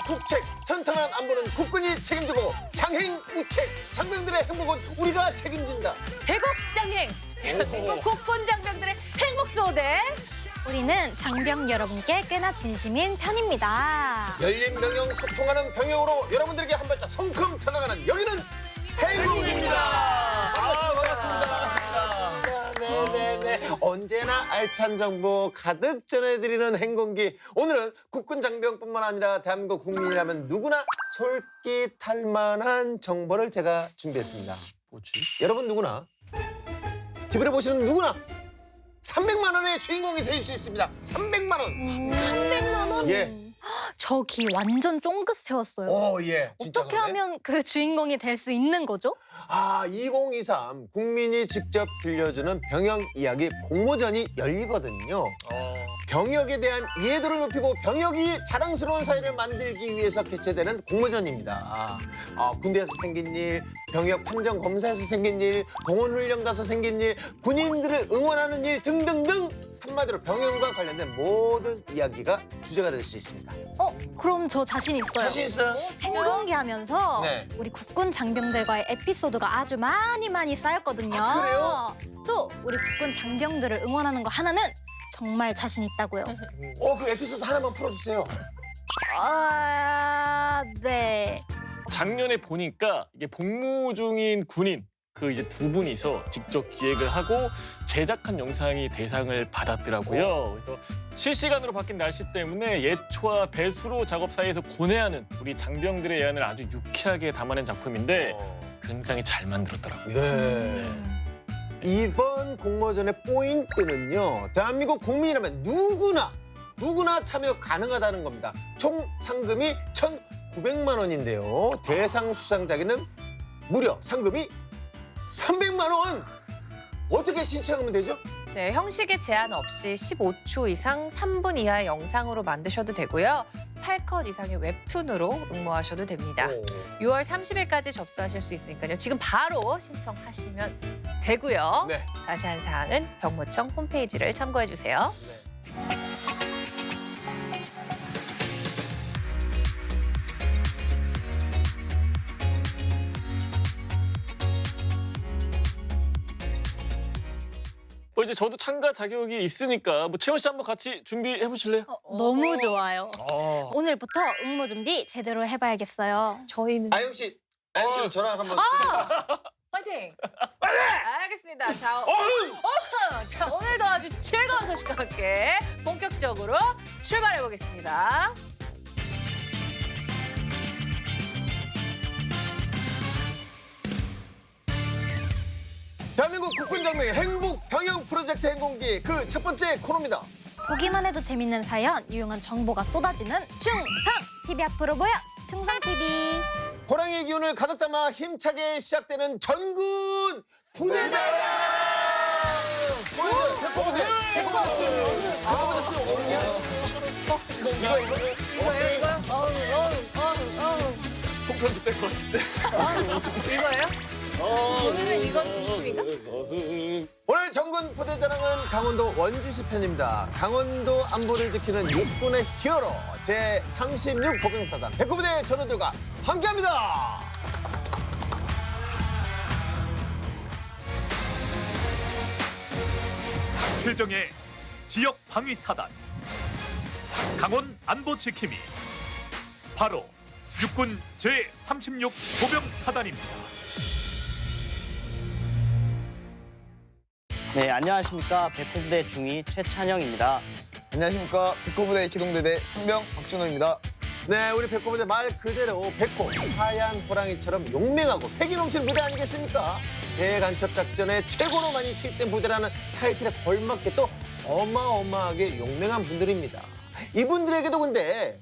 국책, 튼튼한 안보는 국군이 책임지고 장행우책, 장병들의 행복은 우리가 책임진다. 대국장행, 대한민국 국군 장병들의 행복 소대. 우리는 장병 여러분께 꽤나 진심인 편입니다. 열린 병영, 소통하는 병영으로 여러분들에게 한 발짝 성큼 터나가는 여기는 행복입니다. 반갑습니다. 네네네. 언제나 알찬 정보 가득 전해드리는 행공기. 오늘은 국군 장병뿐만 아니라 대한민국 국민이라면 누구나 솔깃할 만한 정보를 제가 준비했습니다. 뭐지? 여러분 누구나, TV를 보시는 누구나 300만 원의 주인공이 될 수 있습니다. 300만 원. 300만 원? 예. 저 기 완전 쫑긋 세웠어요. 예. 진짜 어떻게 그러네. 하면 그 주인공이 될 수 있는 거죠? 2023 국민이 직접 들려주는 병역 이야기 공모전이 열리거든요. 병역에 대한 이해도를 높이고 병역이 자랑스러운 사회를 만들기 위해서 개최되는 공모전입니다. 군대에서 생긴 일, 병역 판정 검사에서 생긴 일, 동원훈련 가서 생긴 일, 군인들을 응원하는 일 등등등 한마디로 병역과 관련된 모든 이야기가 주제가 될 수 있습니다. 그럼 저 자신 있어요. 자신 있어요? 행공기 하면서 네. 우리 국군 장병들과의 에피소드가 아주 많이 쌓였거든요. 아, 그래요? 또 우리 국군 장병들을 응원하는 거 하나는 정말 자신 있다고요. 그 에피소드 하나만 풀어주세요. 네. 작년에 보니까 이게 복무 중인 군인 그 이제 두 분이서 직접 기획을 하고 제작한 영상이 대상을 받았더라고요. 그래서 실시간으로 바뀐 날씨 때문에 예초와 배수로 작업 사이에서 고뇌하는 우리 장병들의 애환을 아주 유쾌하게 담아낸 작품인데 굉장히 잘 만들었더라고요. 네. 이번 공모전의 포인트는요. 대한민국 국민이라면 누구나 참여 가능하다는 겁니다. 총 상금이 1,900만 원인데요. 대상 수상자에게는 무려 상금이 300만 원! 어떻게 신청하면 되죠? 네, 형식의 제한 없이 15초 이상 3분 이하의 영상으로 만드셔도 되고요. 8컷 이상의 웹툰으로 응모하셔도 됩니다. 6월 30일까지 접수하실 수 있으니까요. 지금 바로 신청하시면 되고요. 네. 자세한 사항은 병무청 홈페이지를 참고해 주세요. 이제 저도 참가 자격이 있으니까 뭐 채원 씨 한번 같이 준비해 보실래요? 너무 좋아요. 아. 오늘부터 응모 준비 제대로 해봐야겠어요. 저희는 아영 씨는 저랑 한번 파이팅! 알겠습니다. 자, 자, 오늘도 아주 즐거운 소식과 함께 본격적으로 출발해 보겠습니다. 대한민국 국군장병의 행복 병영 프로젝트 행공기 그 첫 번째 코너입니다. 보기만 해도 재밌는 사연, 유용한 정보가 쏟아지는 충성! TV 앞으로 보여! 충성TV! 호랑이 기운을 가득 담아 힘차게 시작되는 전군 부대자랑! 보여줘요. 백호부대! 백호부대 수 오냐? 이거예요? 폭탄도 뺄것 같은데. 이거예요? 오늘은 이 춤인가? 오늘 전군 부대자랑은 강원도 원주시 편입니다. 강원도 안보를 지키는 육군의 히어로 제36 보병사단 백호부대 전원들과 함께합니다. 최정의 지역 방위 사단 강원 안보 지킴이 바로 육군 제36 보병 사단입니다. 네, 안녕하십니까. 백호부대 중위 최찬영입니다. 안녕하십니까. 백호부대 기동대대 상병 박준호입니다. 네, 우리 백호부대 말 그대로 백호, 하얀 호랑이처럼 용맹하고 패기 넘치는 부대 아니겠습니까? 대간첩 작전에 최고로 많이 투입된 부대라는 타이틀에 걸맞게 또 어마어마하게 용맹한 분들입니다. 이분들에게도 근데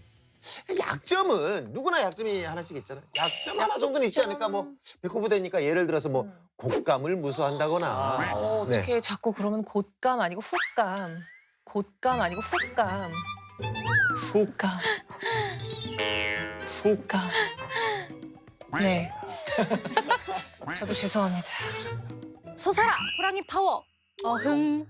약점은 누구나 약점이 하나씩 있잖아요. 약점 하나 정도는 있지 않을까? 뭐 백호부대니까 예를 들어서 뭐 곶감을 무서워한다거나. 어떻게 자꾸 그러면 곶감 아니고 훅감. 곶감 아니고 훅감. 훅감. 훅감. 네. 저도 죄송합니다. 솟아라! 호랑이 파워! 어흥!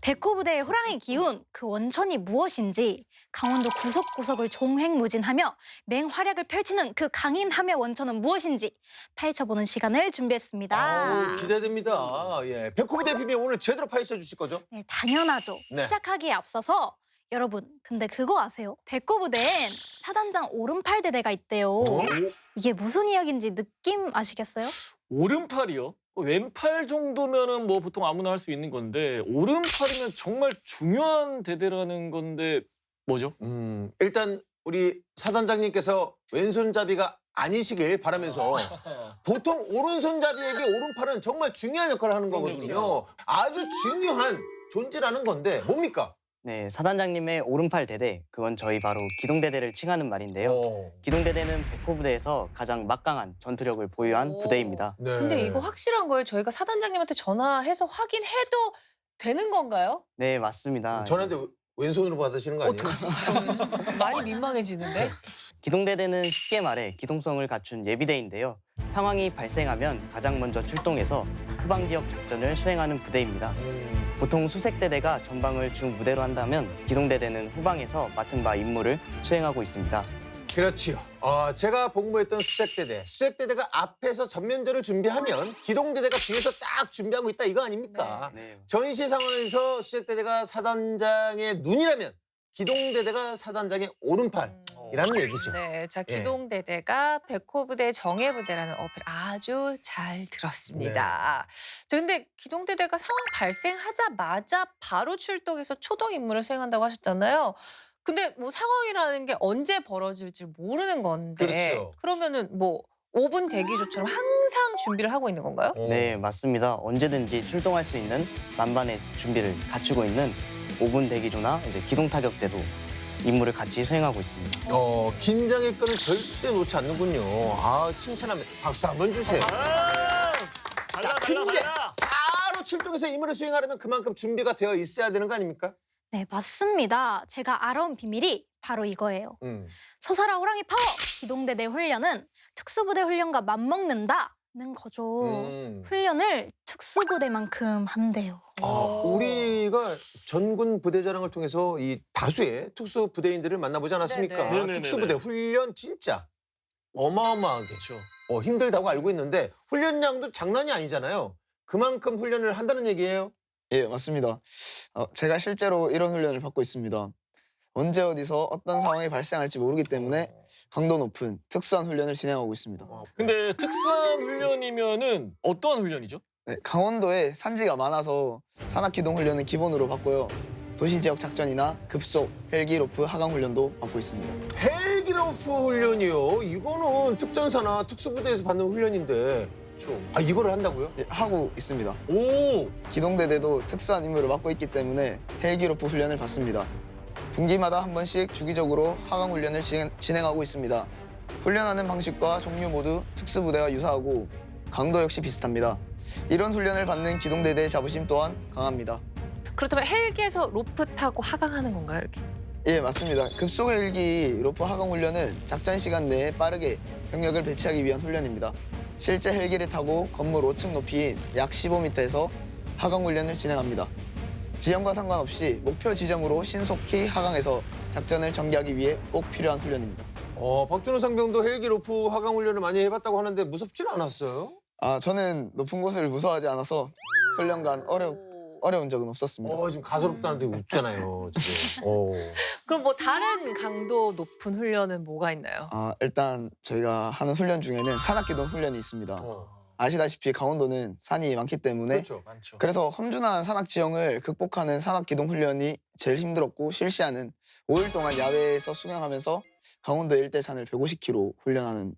백호 부대의 호랑이 기운, 그 원천이 무엇인지, 강원도 구석구석을 종횡무진하며 맹활약을 펼치는 그 강인함의 원천은 무엇인지 파헤쳐보는 시간을 준비했습니다. 아우, 기대됩니다. 예, 백호부 대표님 오늘 제대로 파헤쳐 주실 거죠? 네, 당연하죠. 네. 시작하기에 앞서서 여러분, 근데 그거 아세요? 백호 부대엔 사단장 오른팔 대대가 있대요. 이게 무슨 이야기인지 느낌 아시겠어요? 오른팔이요? 왼팔 정도면은 뭐 보통 아무나 할 수 있는 건데 오른팔이면 정말 중요한 대대라는 건데 뭐죠? 일단 우리 사단장님께서 왼손잡이가 아니시길 바라면서 보통 오른손잡이에게 오른팔은 정말 중요한 역할을 하는 거거든요. 아주 중요한 존재라는 건데 뭡니까? 네, 사단장님의 오른팔 대대, 그건 저희 바로 기동대대를 칭하는 말인데요. 기동대대는 백호 부대에서 가장 막강한 전투력을 보유한 오. 부대입니다. 네. 근데 이거 확실한 거예요? 저희가 사단장님한테 전화해서 확인해도 되는 건가요? 네, 맞습니다. 전화인데 왼손으로 받으시는 거 아니에요? 어떡하지? 그러면은? 많이 민망해지는데? 기동대대는 쉽게 말해 기동성을 갖춘 예비대인데요. 상황이 발생하면 가장 먼저 출동해서 후방 지역 작전을 수행하는 부대입니다. 보통 수색대대가 전방을 중무대로 한다면 기동대대는 후방에서 맡은 바 임무를 수행하고 있습니다. 그렇지요. 제가 복무했던 수색대대가 앞에서 전면전을 준비하면 기동대대가 뒤에서 딱 준비하고 있다 이거 아닙니까? 네. 전시 상황에서 수색대대가 사단장의 눈이라면 기동대대가 사단장의 오른팔이라는 얘기죠. 네, 자 예. 기동대대가 백호부대 정예부대라는 어필 아주 잘 들었습니다. 저 근데 기동대대가 상황 발생하자마자 바로 출동해서 초동 임무를 수행한다고 하셨잖아요. 근데 뭐 상황이라는 게 언제 벌어질지 모르는 건데 그렇죠. 그러면은 뭐 5분 대기조처럼 항상 준비를 하고 있는 건가요? 네, 맞습니다. 언제든지 출동할 수 있는 만반의 준비를 갖추고 있는 5분 대기조나 이제 기동 타격대도 임무를 같이 수행하고 있습니다. 긴장의 끈을 절대 놓지 않는군요. 칭찬합니다. 박수 한번 주세요. 달라, 근데 달라. 바로 출동해서 임무를 수행하려면 그만큼 준비가 되어 있어야 되는 거 아닙니까? 네, 맞습니다. 제가 알아온 비밀이 바로 이거예요. 음. 소사라 호랑이 파워! 기동대대 훈련은 특수부대 훈련과 맞먹는다는 거죠. 훈련을 특수부대만큼 한대요. 우리가 전군 부대자랑을 통해서 이 다수의 특수 부대인들을 만나보지 않았습니까? 네네. 네네네네. 특수부대 훈련 진짜 어마어마하게 힘들다고 알고 있는데 훈련량도 장난이 아니잖아요. 그만큼 훈련을 한다는 얘기예요. 예, 맞습니다. 제가 실제로 이런 훈련을 받고 있습니다. 언제 어디서 어떤 상황이 발생할지 모르기 때문에 강도 높은 특수한 훈련을 진행하고 있습니다. 근데 특수한 훈련이면은 어떠한 훈련이죠? 네, 강원도에 산지가 많아서 산악기동 훈련은 기본으로 받고요. 도시 지역 작전이나 급속, 헬기 로프 하강 훈련도 받고 있습니다. 헬기로프 훈련이요? 이거는 특전사나 특수부대에서 받는 훈련인데 이거를 한다고요? 예, 하고 있습니다. 오! 기동대대도 특수한 임무를 맡고 있기 때문에 헬기 로프 훈련을 받습니다. 분기마다 한 번씩 주기적으로 하강 훈련을 진행하고 있습니다. 훈련하는 방식과 종류 모두 특수부대와 유사하고 강도 역시 비슷합니다. 이런 훈련을 받는 기동대대의 자부심 또한 강합니다. 그렇다면 헬기에서 로프 타고 하강하는 건가요, 이렇게? 예, 맞습니다. 급속 헬기 로프 하강 훈련은 작전 시간 내에 빠르게 병력을 배치하기 위한 훈련입니다. 실제 헬기를 타고 건물 5층 높이인 약 15m에서 하강 훈련을 진행합니다. 지형과 상관없이 목표 지점으로 신속히 하강해서 작전을 전개하기 위해 꼭 필요한 훈련입니다. 박준호 상병도 헬기로프 하강 훈련을 많이 해봤다고 하는데 무섭지는 않았어요? 저는 높은 곳을 무서워하지 않아서 훈련간 어려운 적은 없었습니다. 지금 가소롭다는데 웃잖아요, 지금. 그럼 뭐 다른 강도 높은 훈련은 뭐가 있나요? 일단 저희가 하는 훈련 중에는 산악기동 훈련이 있습니다. 아시다시피 강원도는 산이 많기 때문에 그렇죠. 많죠. 그래서 험준한 산악 지형을 극복하는 산악기동 훈련이 제일 힘들었고 실시하는 5일 동안 야외에서 수경하면서 강원도 일대 산을 150km 훈련하는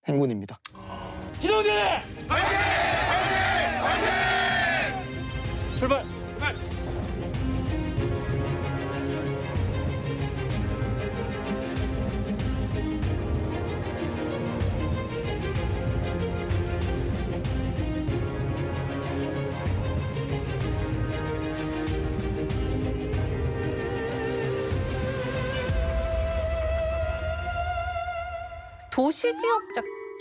행군입니다. 기동대! 화이팅! 화이팅! 화이팅! 출발! 도시 지역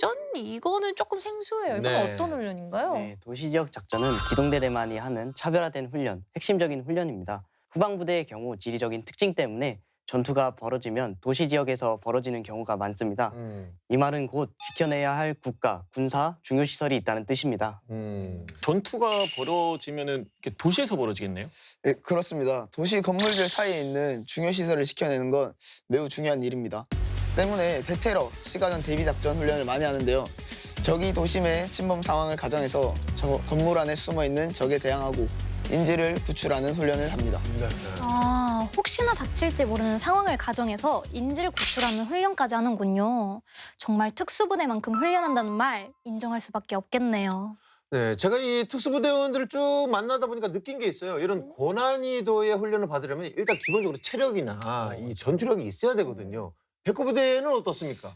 작전? 이거는 조금 생소해요. 이건 네. 어떤 훈련인가요? 네, 도시지역 작전은 기동대대만이 하는 차별화된 훈련, 핵심적인 훈련입니다. 후방부대의 경우 지리적인 특징 때문에 전투가 벌어지면 도시 지역에서 벌어지는 경우가 많습니다. 이 말은 곧 지켜내야 할 국가, 군사, 중요시설이 있다는 뜻입니다. 전투가 벌어지면은 이렇게 도시에서 벌어지겠네요. 예, 그렇습니다. 도시 건물들 사이에 있는 중요 시설을 지켜내는 건 매우 중요한 일입니다. 때문에 대테러, 시가전 대비작전 훈련을 많이 하는데요. 적이 도심의 침범 상황을 가정해서 저 건물 안에 숨어있는 적에 대항하고 인지를 구출하는 훈련을 합니다. 아, 혹시나 닥칠지 모르는 상황을 가정해서 인지를 구출하는 훈련까지 하는군요. 정말 특수부대만큼 훈련한다는 말 인정할 수밖에 없겠네요. 네, 제가 이 특수부대원들을 쭉 만나다 보니까 느낀 게 있어요. 이런 고난이도의 훈련을 받으려면 일단 기본적으로 체력이나 이 전투력이 있어야 되거든요. 백호부대는 어떻습니까?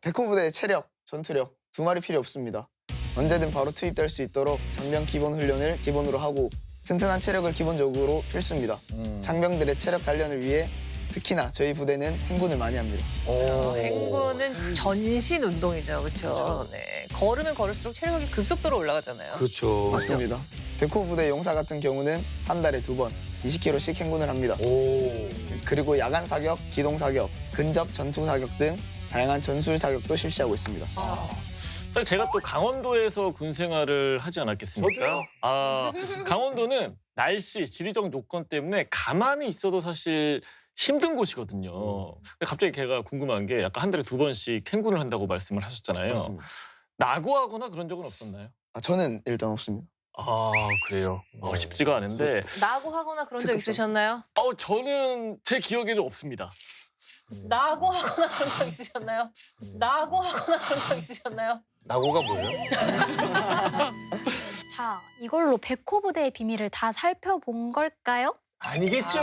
백호부대의 체력, 전투력 두 말이 필요 없습니다. 언제든 바로 투입될 수 있도록 장병 기본 훈련을 기본으로 하고 튼튼한 체력을 기본적으로 필수입니다. 장병들의 체력 단련을 위해 특히나 저희 부대는 행군을 많이 합니다. 행군은 전신 운동이죠, 그렇죠? 네, 걸으면 걸을수록 체력이 급속도로 올라가잖아요. 그렇죠. 맞습니다. 백호부대 용사 같은 경우는 한 달에 2번 20km씩 행군을 합니다. 그리고 야간 사격, 기동 사격, 근접 전투 사격 등 다양한 전술 사격도 실시하고 있습니다. 사실 제가 또 강원도에서 군 생활을 하지 않았겠습니까? 저도요. 강원도는 날씨, 지리적 요건 때문에 가만히 있어도 사실 힘든 곳이거든요. 근데 갑자기 걔가 궁금한 게 약간 한 달에 2번씩 행군을 한다고 말씀을 하셨잖아요. 맞습니다. 낙오하거나 그런 적은 없었나요? 저는 일단 없습니다. 아, 그래요. 쉽지가 않은데 낙오하거나 그런 적 있으셨나요? 저는 제 기억에는 없습니다. 낙오하거나 그런 적 있으셨나요? 낙오하거나 그런 적 있으셨나요? 낙오가 뭐예요? 자, 이걸로 백호부대의 비밀을 다 살펴본 걸까요? 아니겠죠.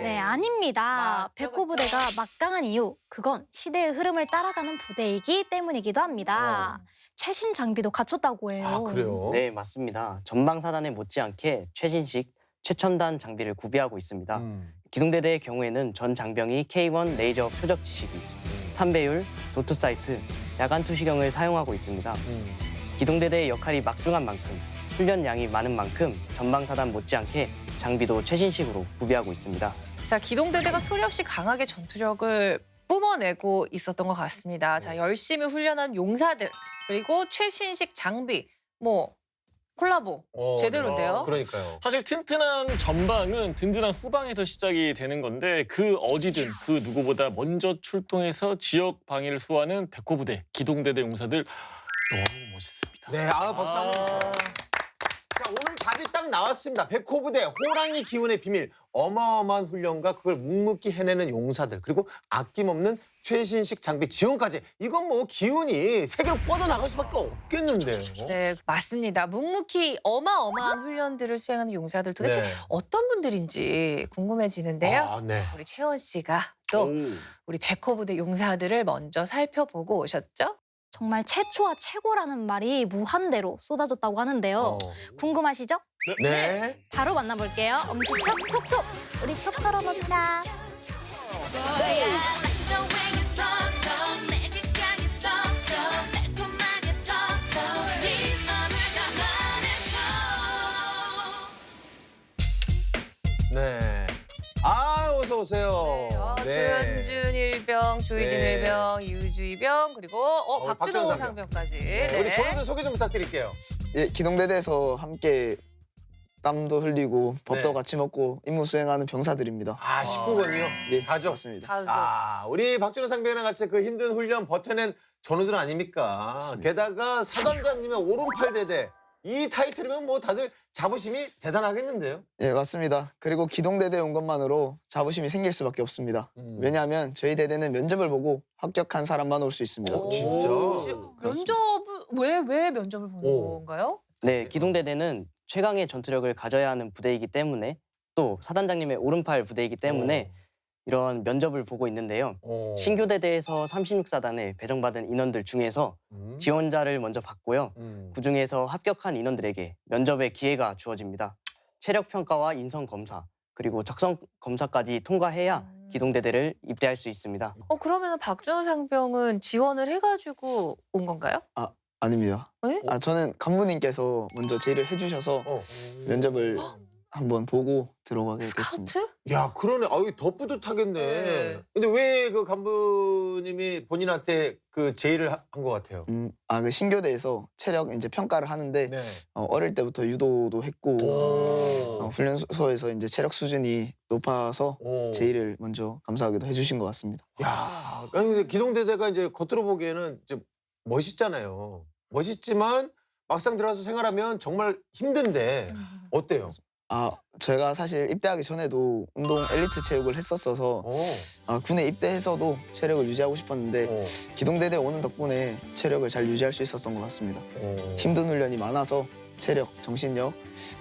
네, 아닙니다. 맞죠, 백호부대가 막강한 이유, 그건 시대의 흐름을 따라가는 부대이기 때문이기도 합니다. 최신 장비도 갖췄다고 해요. 아, 그래요? 네, 맞습니다. 전방사단에 못지않게 최신식, 최첨단 장비를 구비하고 있습니다. 기동대대의 경우에는 전 장병이 K1 레이저 표적 지시기, 3배율, 도트 사이트, 야간 투시경을 사용하고 있습니다. 기동대대의 역할이 막중한 만큼, 훈련량이 많은 만큼 전방사단 못지않게 장비도 최신식으로 구비하고 있습니다. 자, 기동대대가 소리 없이 강하게 전투력을 뿜어내고 있었던 것 같습니다. 자, 열심히 훈련한 용사들, 그리고 최신식 장비, 콜라보 제대로인데요. 그러니까요. 사실 튼튼한 전방은 든든한 후방에서 시작이 되는 건데 그 어디든 그 누구보다 먼저 출동해서 지역 방위를 수호하는 백호부대, 기동대대 용사들 너무 멋있습니다. 네, 박수 한번 주세요. 자, 오늘 답이 딱 나왔습니다. 백호부대 호랑이 기운의 비밀. 어마어마한 훈련과 그걸 묵묵히 해내는 용사들, 그리고 아낌없는 최신식 장비 지원까지. 이건 기운이 세계로 뻗어나갈 수밖에 없겠는데요. 네, 맞습니다. 묵묵히 어마어마한 훈련들을 수행하는 용사들 도대체 네. 어떤 분들인지 궁금해지는데요. 네. 우리 채원 씨가 또 우리 백호부대 용사들을 먼저 살펴보고 오셨죠? 정말 최초와 최고라는 말이 무한대로 쏟아졌다고 하는데요. 궁금하시죠? 네. 바로 만나볼게요. 엄지척 톡톡! 우리 톡 털어놓자. 네. 어서 오세요. 조현준 일병, 조희진 네. 일병, 이우주 일병, 그리고 박준호 박준호 상병까지. 네. 우리 조원들 소개 좀 부탁드릴게요. 예, 기동대대에서 함께 땀도 흘리고 밥도 네. 같이 먹고 임무 수행하는 병사들입니다. 식구군요. 네, 다죠? 맞습니다. 다수. 우리 박준호 상병이랑 같이 그 힘든 훈련 버텨낸 전우들 아닙니까? 맞습니다. 게다가 사단장님의 오른팔 대대. 이 타이틀이면 다들 자부심이 대단하겠는데요? 예, 맞습니다. 그리고 기동대대 온 것만으로 자부심이 생길 수밖에 없습니다. 왜냐하면 저희 대대는 면접을 보고 합격한 사람만 올 수 있습니다. 진짜? 면접을 왜 면접을 보는 오. 건가요? 네, 기동대대는 최강의 전투력을 가져야 하는 부대이기 때문에 또 사단장님의 오른팔 부대이기 때문에 이런 면접을 보고 있는데요. 신교대대에서 36사단에 배정받은 인원들 중에서 지원자를 먼저 받고요. 그중에서 합격한 인원들에게 면접의 기회가 주어집니다. 체력 평가와 인성 검사, 그리고 적성 검사까지 통과해야 기동대대를 입대할 수 있습니다. 그러면 박준호 상병은 지원을 해가지고 온 건가요? 아닙니다. 왜? 저는 간부님께서 먼저 제의를 해주셔서 면접을 한번 보고 들어가게 됐습니다. 스카우트? 야, 그러네. 아유, 더 뿌듯하겠네. 네. 근데 왜 그 간부님이 본인한테 그 제의를 한 것 같아요? 그 신교대에서 체력 이제 평가를 하는데 네. 어릴 때부터 유도도 했고 훈련소에서 이제 체력 수준이 높아서 제의를 먼저 감사하게도 해주신 것 같습니다. 야, 아니 근데 기동대대가 이제 겉으로 보기에는 이제 멋있잖아요. 멋있지만 막상 들어가서 생활하면 정말 힘든데 어때요? 제가 사실 입대하기 전에도 운동 엘리트 체육을 했었어서 군에 입대해서도 체력을 유지하고 싶었는데 기동대대 오는 덕분에 체력을 잘 유지할 수 있었던 것 같습니다. 힘든 훈련이 많아서 체력, 정신력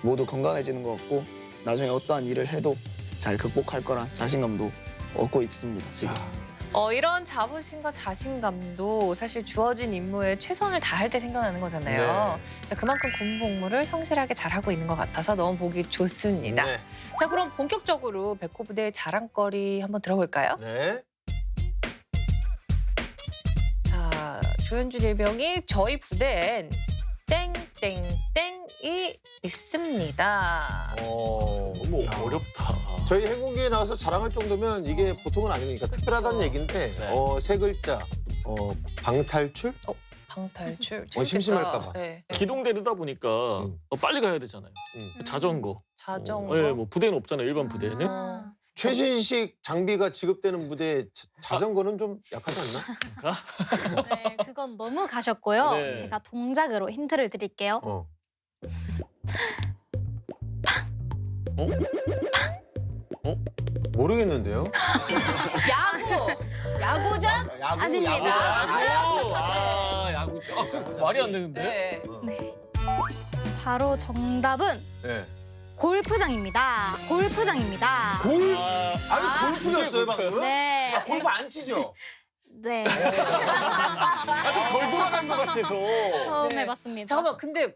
모두 건강해지는 것 같고 나중에 어떠한 일을 해도 잘 극복할 거란 자신감도 얻고 있습니다, 지금. 이런 자부심과 자신감도 사실 주어진 임무에 최선을 다할 때 생겨나는 거잖아요. 자, 그만큼 군 복무를 성실하게 잘하고 있는 것 같아서 너무 보기 좋습니다. 네. 자, 그럼 본격적으로 백호부대의 자랑거리 한번 들어볼까요? 네. 자, 조현준 일병이 저희 부대엔 땡땡땡이 있습니다. 너무 어렵다. 저희 해군기에 나와서 자랑할 정도면 이게 보통은 아니니까 특별하다는 얘기인데 네. 세 글자 방탈출? 방탈출. 심심할까 재밌겠다. 봐. 네. 기동대대다 보니까 빨리 가야 되잖아요. 자전거. 자전거. 예, 뭐 부대는 없잖아요. 일반 부대는. 아. 최신식 장비가 지급되는 무대에 자전거는 좀 약하지 않나? 네, 그건 너무 가셨고요. 네. 제가 동작으로 힌트를 드릴게요. 모르겠는데요? 야구장? 야구, 아닙니다. 야구. 말이 안 되는데. 네. 네. 바로 정답은 네. 골프장입니다. 골프장입니다. 골? 아, 아니 골프였어요 방금? 네. 골프 안 치죠? 네. 덜 돌아간 것 같아서. 처음 네. 해봤습니다. 잠깐만, 근데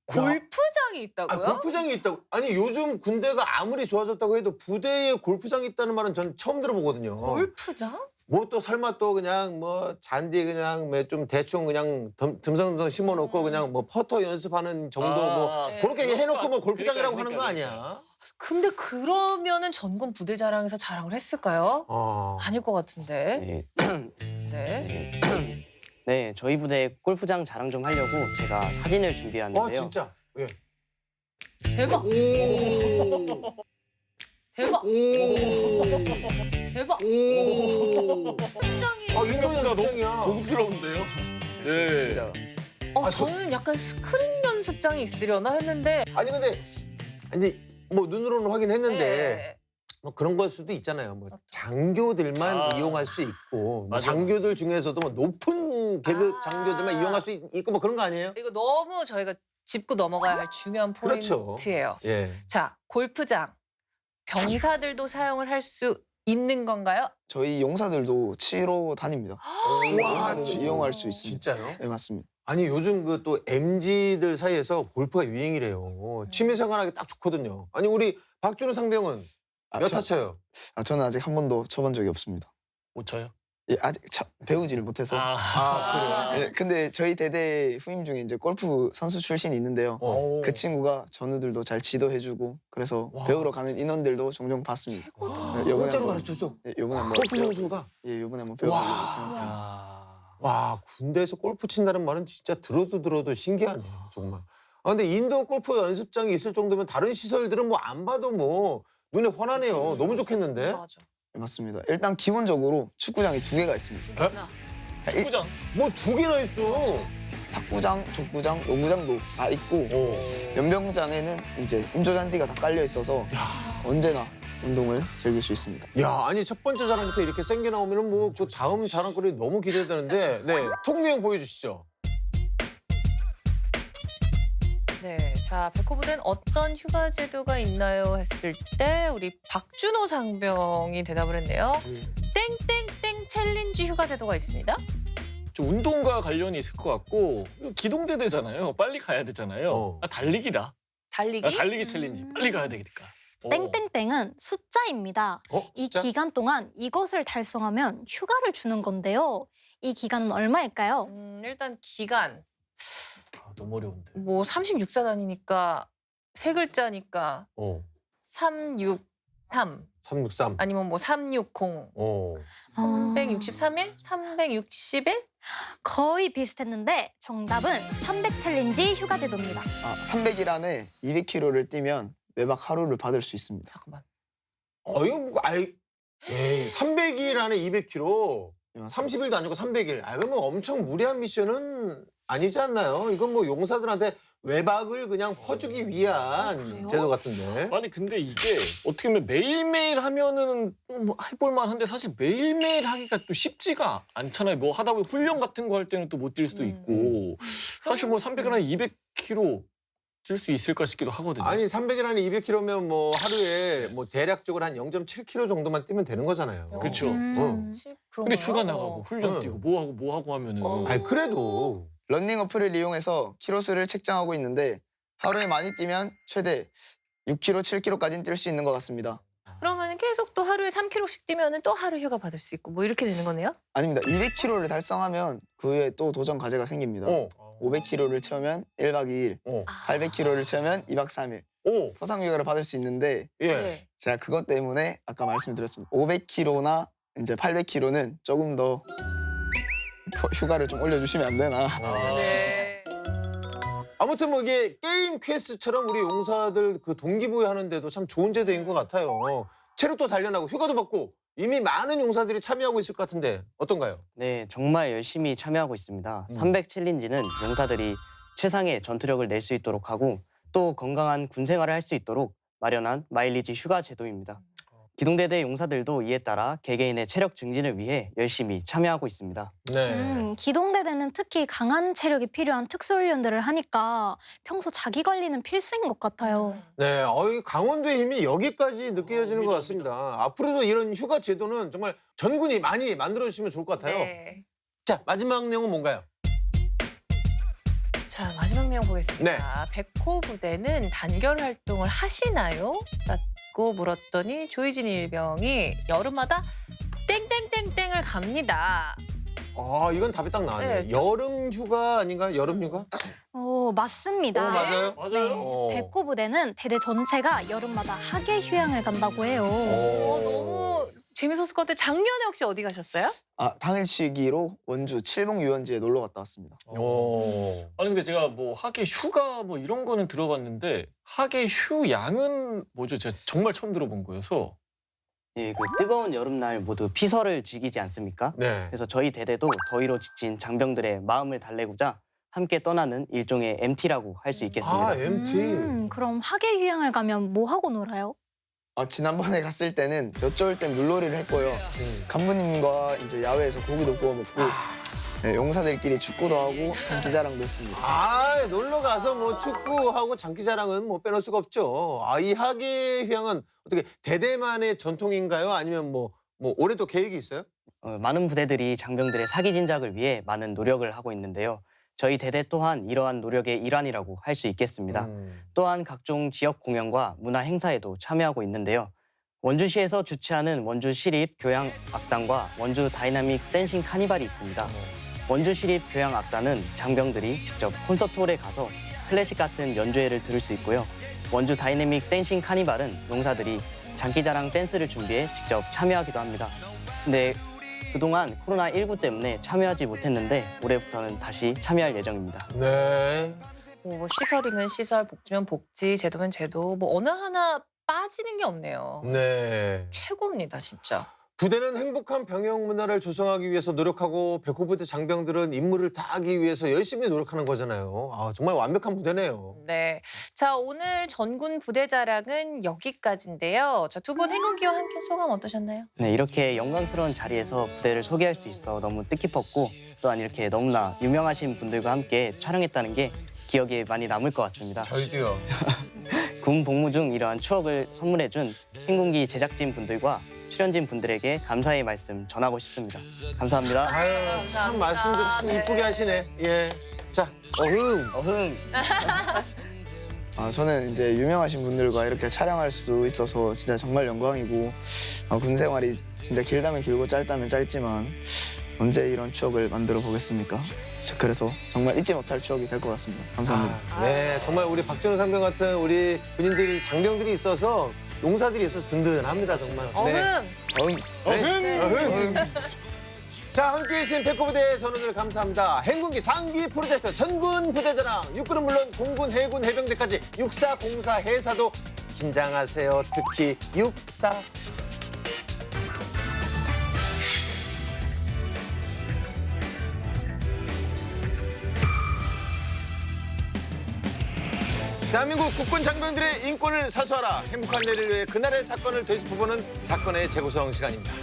골프장이 있다고요? 골프장이 있다고? 아니 요즘 군대가 아무리 좋아졌다고 해도 부대에 골프장이 있다는 말은 전 처음 들어보거든요. 골프장? 뭐 또 설마 또 그냥 뭐 잔디 그냥 좀 대충 그냥 듬성듬성 심어놓고 그냥 뭐 퍼터 연습하는 정도 뭐 네. 그렇게 해놓고 뭐 골프장이라고 하는 거 그러니까. 아니야? 근데 그러면은 전군 부대 자랑에서 자랑을 했을까요? 아닐 것 같은데. 네. 네, 저희 부대 골프장 자랑 좀 하려고 제가 사진을 준비했는데요. 진짜? 예. 대박. 오. 대박. 오. 대박. 오. 굉장히. 인도 연습장이야. 고급스러운데요? 네. 진짜 저는 약간 스크린 연습장이 있으려나 했는데. 아니 근데 이제 뭐 눈으로는 확인했는데 네. 뭐 그런 걸 수도 있잖아요. 뭐 장교들만 이용할 수 있고 뭐 맞아. 장교들 중에서도 뭐 높은 계급 아. 장교들만 이용할 수 있고 뭐 그런 거 아니에요? 이거 너무 저희가 짚고 넘어가야 할 중요한 그렇죠. 포인트예요. 예. 자, 골프장. 병사들도 사용을 할 수 있는 건가요? 저희 용사들도 치러 다닙니다. 용사들도 이용할 수 있습니다. 진짜요? 네, 맞습니다. 아니 요즘 그 또 MZ들 사이에서 골프가 유행이래요. 취미생활하기 딱 좋거든요. 아니 우리 박준호 상병은 몇 타 쳐요? 저는 아직 한 번도 쳐본 적이 없습니다. 못 쳐요? 예, 아직 배우지를 못해서. 그래요? 예, 근데 저희 대대 후임 중에 이제 골프 선수 출신이 있는데요. 그 친구가 전우들도 잘 지도해주고 그래서 와. 배우러 가는 인원들도 종종 봤습니다. 네, 요번에 공짜로 한번- 가르쳐줘. 예, 요번에 한번 골프 선수가? 예, 요번에 한번 배워보려고 와. 생각합니다. 와 군대에서 골프 친다는 말은 진짜 들어도 신기하네요. 정말. 근데 인도 골프 연습장이 있을 정도면 다른 시설들은 뭐 안 봐도 뭐 눈에 환하네요. 너무 좋겠는데? 맞아. 네, 맞습니다. 일단 기본적으로 축구장이 2개가 있습니다. 축구장. 뭐 2개나 있어. 탁구장, 족구장, 농구장도 다 있고 연병장에는 이제 인조잔디가 다 깔려 있어서 언제나 운동을 즐길 수 있습니다. 야, 아니 첫 번째 자랑부터 이렇게 센 게 나오면은 뭐 그 다음 자랑거리 너무 기대되는데, 네, 통 내용 보여주시죠. 네, 자 백호부대는 어떤 휴가 제도가 있나요? 했을 때 우리 박준호 상병이 대답을 했네요. 땡땡땡 챌린지 휴가 제도가 있습니다. 좀 운동과 관련이 있을 것 같고 기동대대잖아요. 빨리 가야 되잖아요. 어. 달리기다. 달리기? 달리기 챌린지. 빨리 가야 되니까. 땡땡땡은 숫자입니다. 이 진짜? 기간 동안 이것을 달성하면 휴가를 주는 건데요. 이 기간은 얼마일까요? 일단 기간 너무 어려운데. 뭐 36사단이니까 세 글자니까 363 363. 아니면 뭐 360 363일? 360일? 거의 비슷했는데 정답은 300 챌린지 휴가 제도입니다. 300일 안에 200km를 뛰면 외박 하루를 받을 수 있습니다. 잠깐만. 이거 뭐, 300일 안에 200km. 네, 맞습니다. 30일도 아니고 300일. 그러면 엄청 무리한 미션은 아니지 않나요? 이건 뭐 용사들한테 외박을 그냥 퍼주기 위한 그래요? 제도 같은데. 아니 근데 이게 어떻게 보면 매일매일 하면은 뭐 해볼만 한데 사실 매일매일 하기가 또 쉽지가 않잖아요. 뭐 하다 보면 훈련 같은 거 할 때는 또 못 뛸 수도 있고 사실 뭐 300일 안에 200km 뛸 수 있을까 싶기도 하거든요. 아니 300일 안에 200km면 뭐 하루에 뭐 대략적으로 한 0.7km 정도만 뛰면 되는 거잖아요. 그렇죠. 근데 휴가 나가고 훈련 응. 뛰고 뭐 하고 하면은 그래도 런닝 어플을 이용해서 키로수를 책정하고 있는데 하루에 많이 뛰면 최대 6km, 7km까지는 뛸 수 있는 것 같습니다. 그러면 계속 또 하루에 3km씩 뛰면 또 하루 휴가 받을 수 있고 뭐 이렇게 되는 거네요? 아닙니다. 200km를 달성하면 그 후에 또 도전 과제가 생깁니다. 500km를 채우면 1박 2일, 800km를 채우면 2박 3일 포상휴가를 받을 수 있는데 예. 제가 그것 때문에 아까 말씀드렸습니다. 500km나 이제 800km는 조금 더 휴가를 좀 올려주시면 안 되나. 네. 아무튼 뭐 이게 게임 퀘스트처럼 우리 용사들 그 동기부여 하는데도 참 좋은 제도인 것 같아요. 체력도 단련하고 휴가도 받고 이미 많은 용사들이 참여하고 있을 것 같은데 어떤가요? 네, 정말 열심히 참여하고 있습니다. 300 챌린지는 용사들이 최상의 전투력을 낼 수 있도록 하고 또 건강한 군 생활을 할 수 있도록 마련한 마일리지 휴가 제도입니다. 기동대대 용사들도 이에 따라 개개인의 체력 증진을 위해 열심히 참여하고 있습니다. 네. 기동대대는 특히 강한 체력이 필요한 특수훈련들을 하니까 평소 자기 관리는 필수인 것 같아요. 네, 강원도의 힘이 여기까지 느껴지는 것 같습니다. 앞으로도 이런 휴가 제도는 정말 전군이 많이 만들어주시면 좋을 것 같아요. 네. 자, 마지막 내용은 뭔가요? 자, 마지막 내용 보겠습니다. 네. 백호 부대는 단결 활동을 하시나요? 라고 물었더니 조희진 일병이 여름마다 땡땡땡땡을 갑니다. 이건 답이 딱 나왔네. 네, 여름 휴가 아닌가요? 여름 휴가? 맞습니다. 맞아요? 맞아요. 네, 백호 부대는 대대 전체가 여름마다 하계 휴양을 간다고 해요. 너무 재밌었을 것 같아요. 작년에 혹시 어디 가셨어요? 당일치기로 원주 칠봉 유원지에 놀러 갔다 왔습니다. 아니 근데 제가 뭐 하계 휴가 뭐 이런 거는 들어봤는데 하계 휴양은 뭐죠? 제가 정말 처음 들어본 거여서. 예, 그 뜨거운 여름날 모두 피서를 즐기지 않습니까? 네. 그래서 저희 대대도 더위로 지친 장병들의 마음을 달래고자 함께 떠나는 일종의 MT라고 할 수 있겠습니다. MT. 그럼 하계 휴양을 가면 뭐 하고 놀아요? 지난번에 갔을 때는 몇 개월 땐 물놀이를 했고요. 간부님과 이제 야외에서 고기도 구워 먹고 네, 용사들끼리 축구도 하고 장기자랑도 했습니다. 놀러 가서 뭐 축구하고 장기자랑은 뭐 빼놓을 수가 없죠. 이 하계 휴양은 어떻게 대대만의 전통인가요? 아니면 뭐 올해도 계획이 있어요? 많은 부대들이 장병들의 사기 진작을 위해 많은 노력을 하고 있는데요. 저희 대대 또한 이러한 노력의 일환이라고 할 수 있겠습니다. 또한 각종 지역 공연과 문화 행사에도 참여하고 있는데요. 원주시에서 주최하는 원주 시립 교향 악단과 원주 다이나믹 댄싱 카니발이 있습니다. 원주 시립 교향 악단은 장병들이 직접 콘서트홀에 가서 클래식 같은 연주회를 들을 수 있고요. 원주 다이내믹 댄싱 카니발은 용사들이 장기자랑 댄스를 준비해 직접 참여하기도 합니다. 근데 그동안 코로나19 때문에 참여하지 못했는데 올해부터는 다시 참여할 예정입니다. 네. 뭐 시설이면 시설, 복지면 복지, 제도면 제도 뭐 어느 하나 빠지는 게 없네요. 네. 최고입니다, 진짜. 부대는 행복한 병영 문화를 조성하기 위해서 노력하고 백호부대 장병들은 임무를 다하기 위해서 열심히 노력하는 거잖아요. 정말 완벽한 부대네요. 네. 자, 오늘 전군 부대 자랑은 여기까지인데요. 자, 두 분 행운기와 함께 소감 어떠셨나요? 네, 이렇게 영광스러운 자리에서 부대를 소개할 수 있어 너무 뜻깊었고 또한 이렇게 너무나 유명하신 분들과 함께 촬영했다는 게 기억에 많이 남을 것 같습니다. 저희도요. 군 복무 중 이러한 추억을 선물해준 행군기 제작진 분들과 출연진 분들에게 감사의 말씀 전하고 싶습니다. 감사합니다. 참 말씀도 참 이쁘게 하시네. 예. 자, 어흥. 어흥. 저는 이제 유명하신 분들과 이렇게 촬영할 수 있어서 진짜 정말 영광이고 군 생활이 진짜 길다면 길고 짧다면 짧지만 언제 이런 추억을 만들어 보겠습니까? 그래서 정말 잊지 못할 추억이 될 것 같습니다. 감사합니다. 네, 정말 우리 박준호 상병 같은 우리 군인들 장병들이 있어서 용사들이 있어서 든든합니다 정말. 네. 어흥! 자, 함께해 주신 백호부대 전원들 감사합니다. 행군기 장기 프로젝트 전군 부대자랑 육군은 물론 공군, 해군, 해병대까지 육사, 공사, 해사도 긴장하세요. 특히 육사. 대한민국 국군 장병들의 인권을 사수하라. 행복한 내일을 위해 그날의 사건을 되짚어보는 사건의 재구성 시간입니다.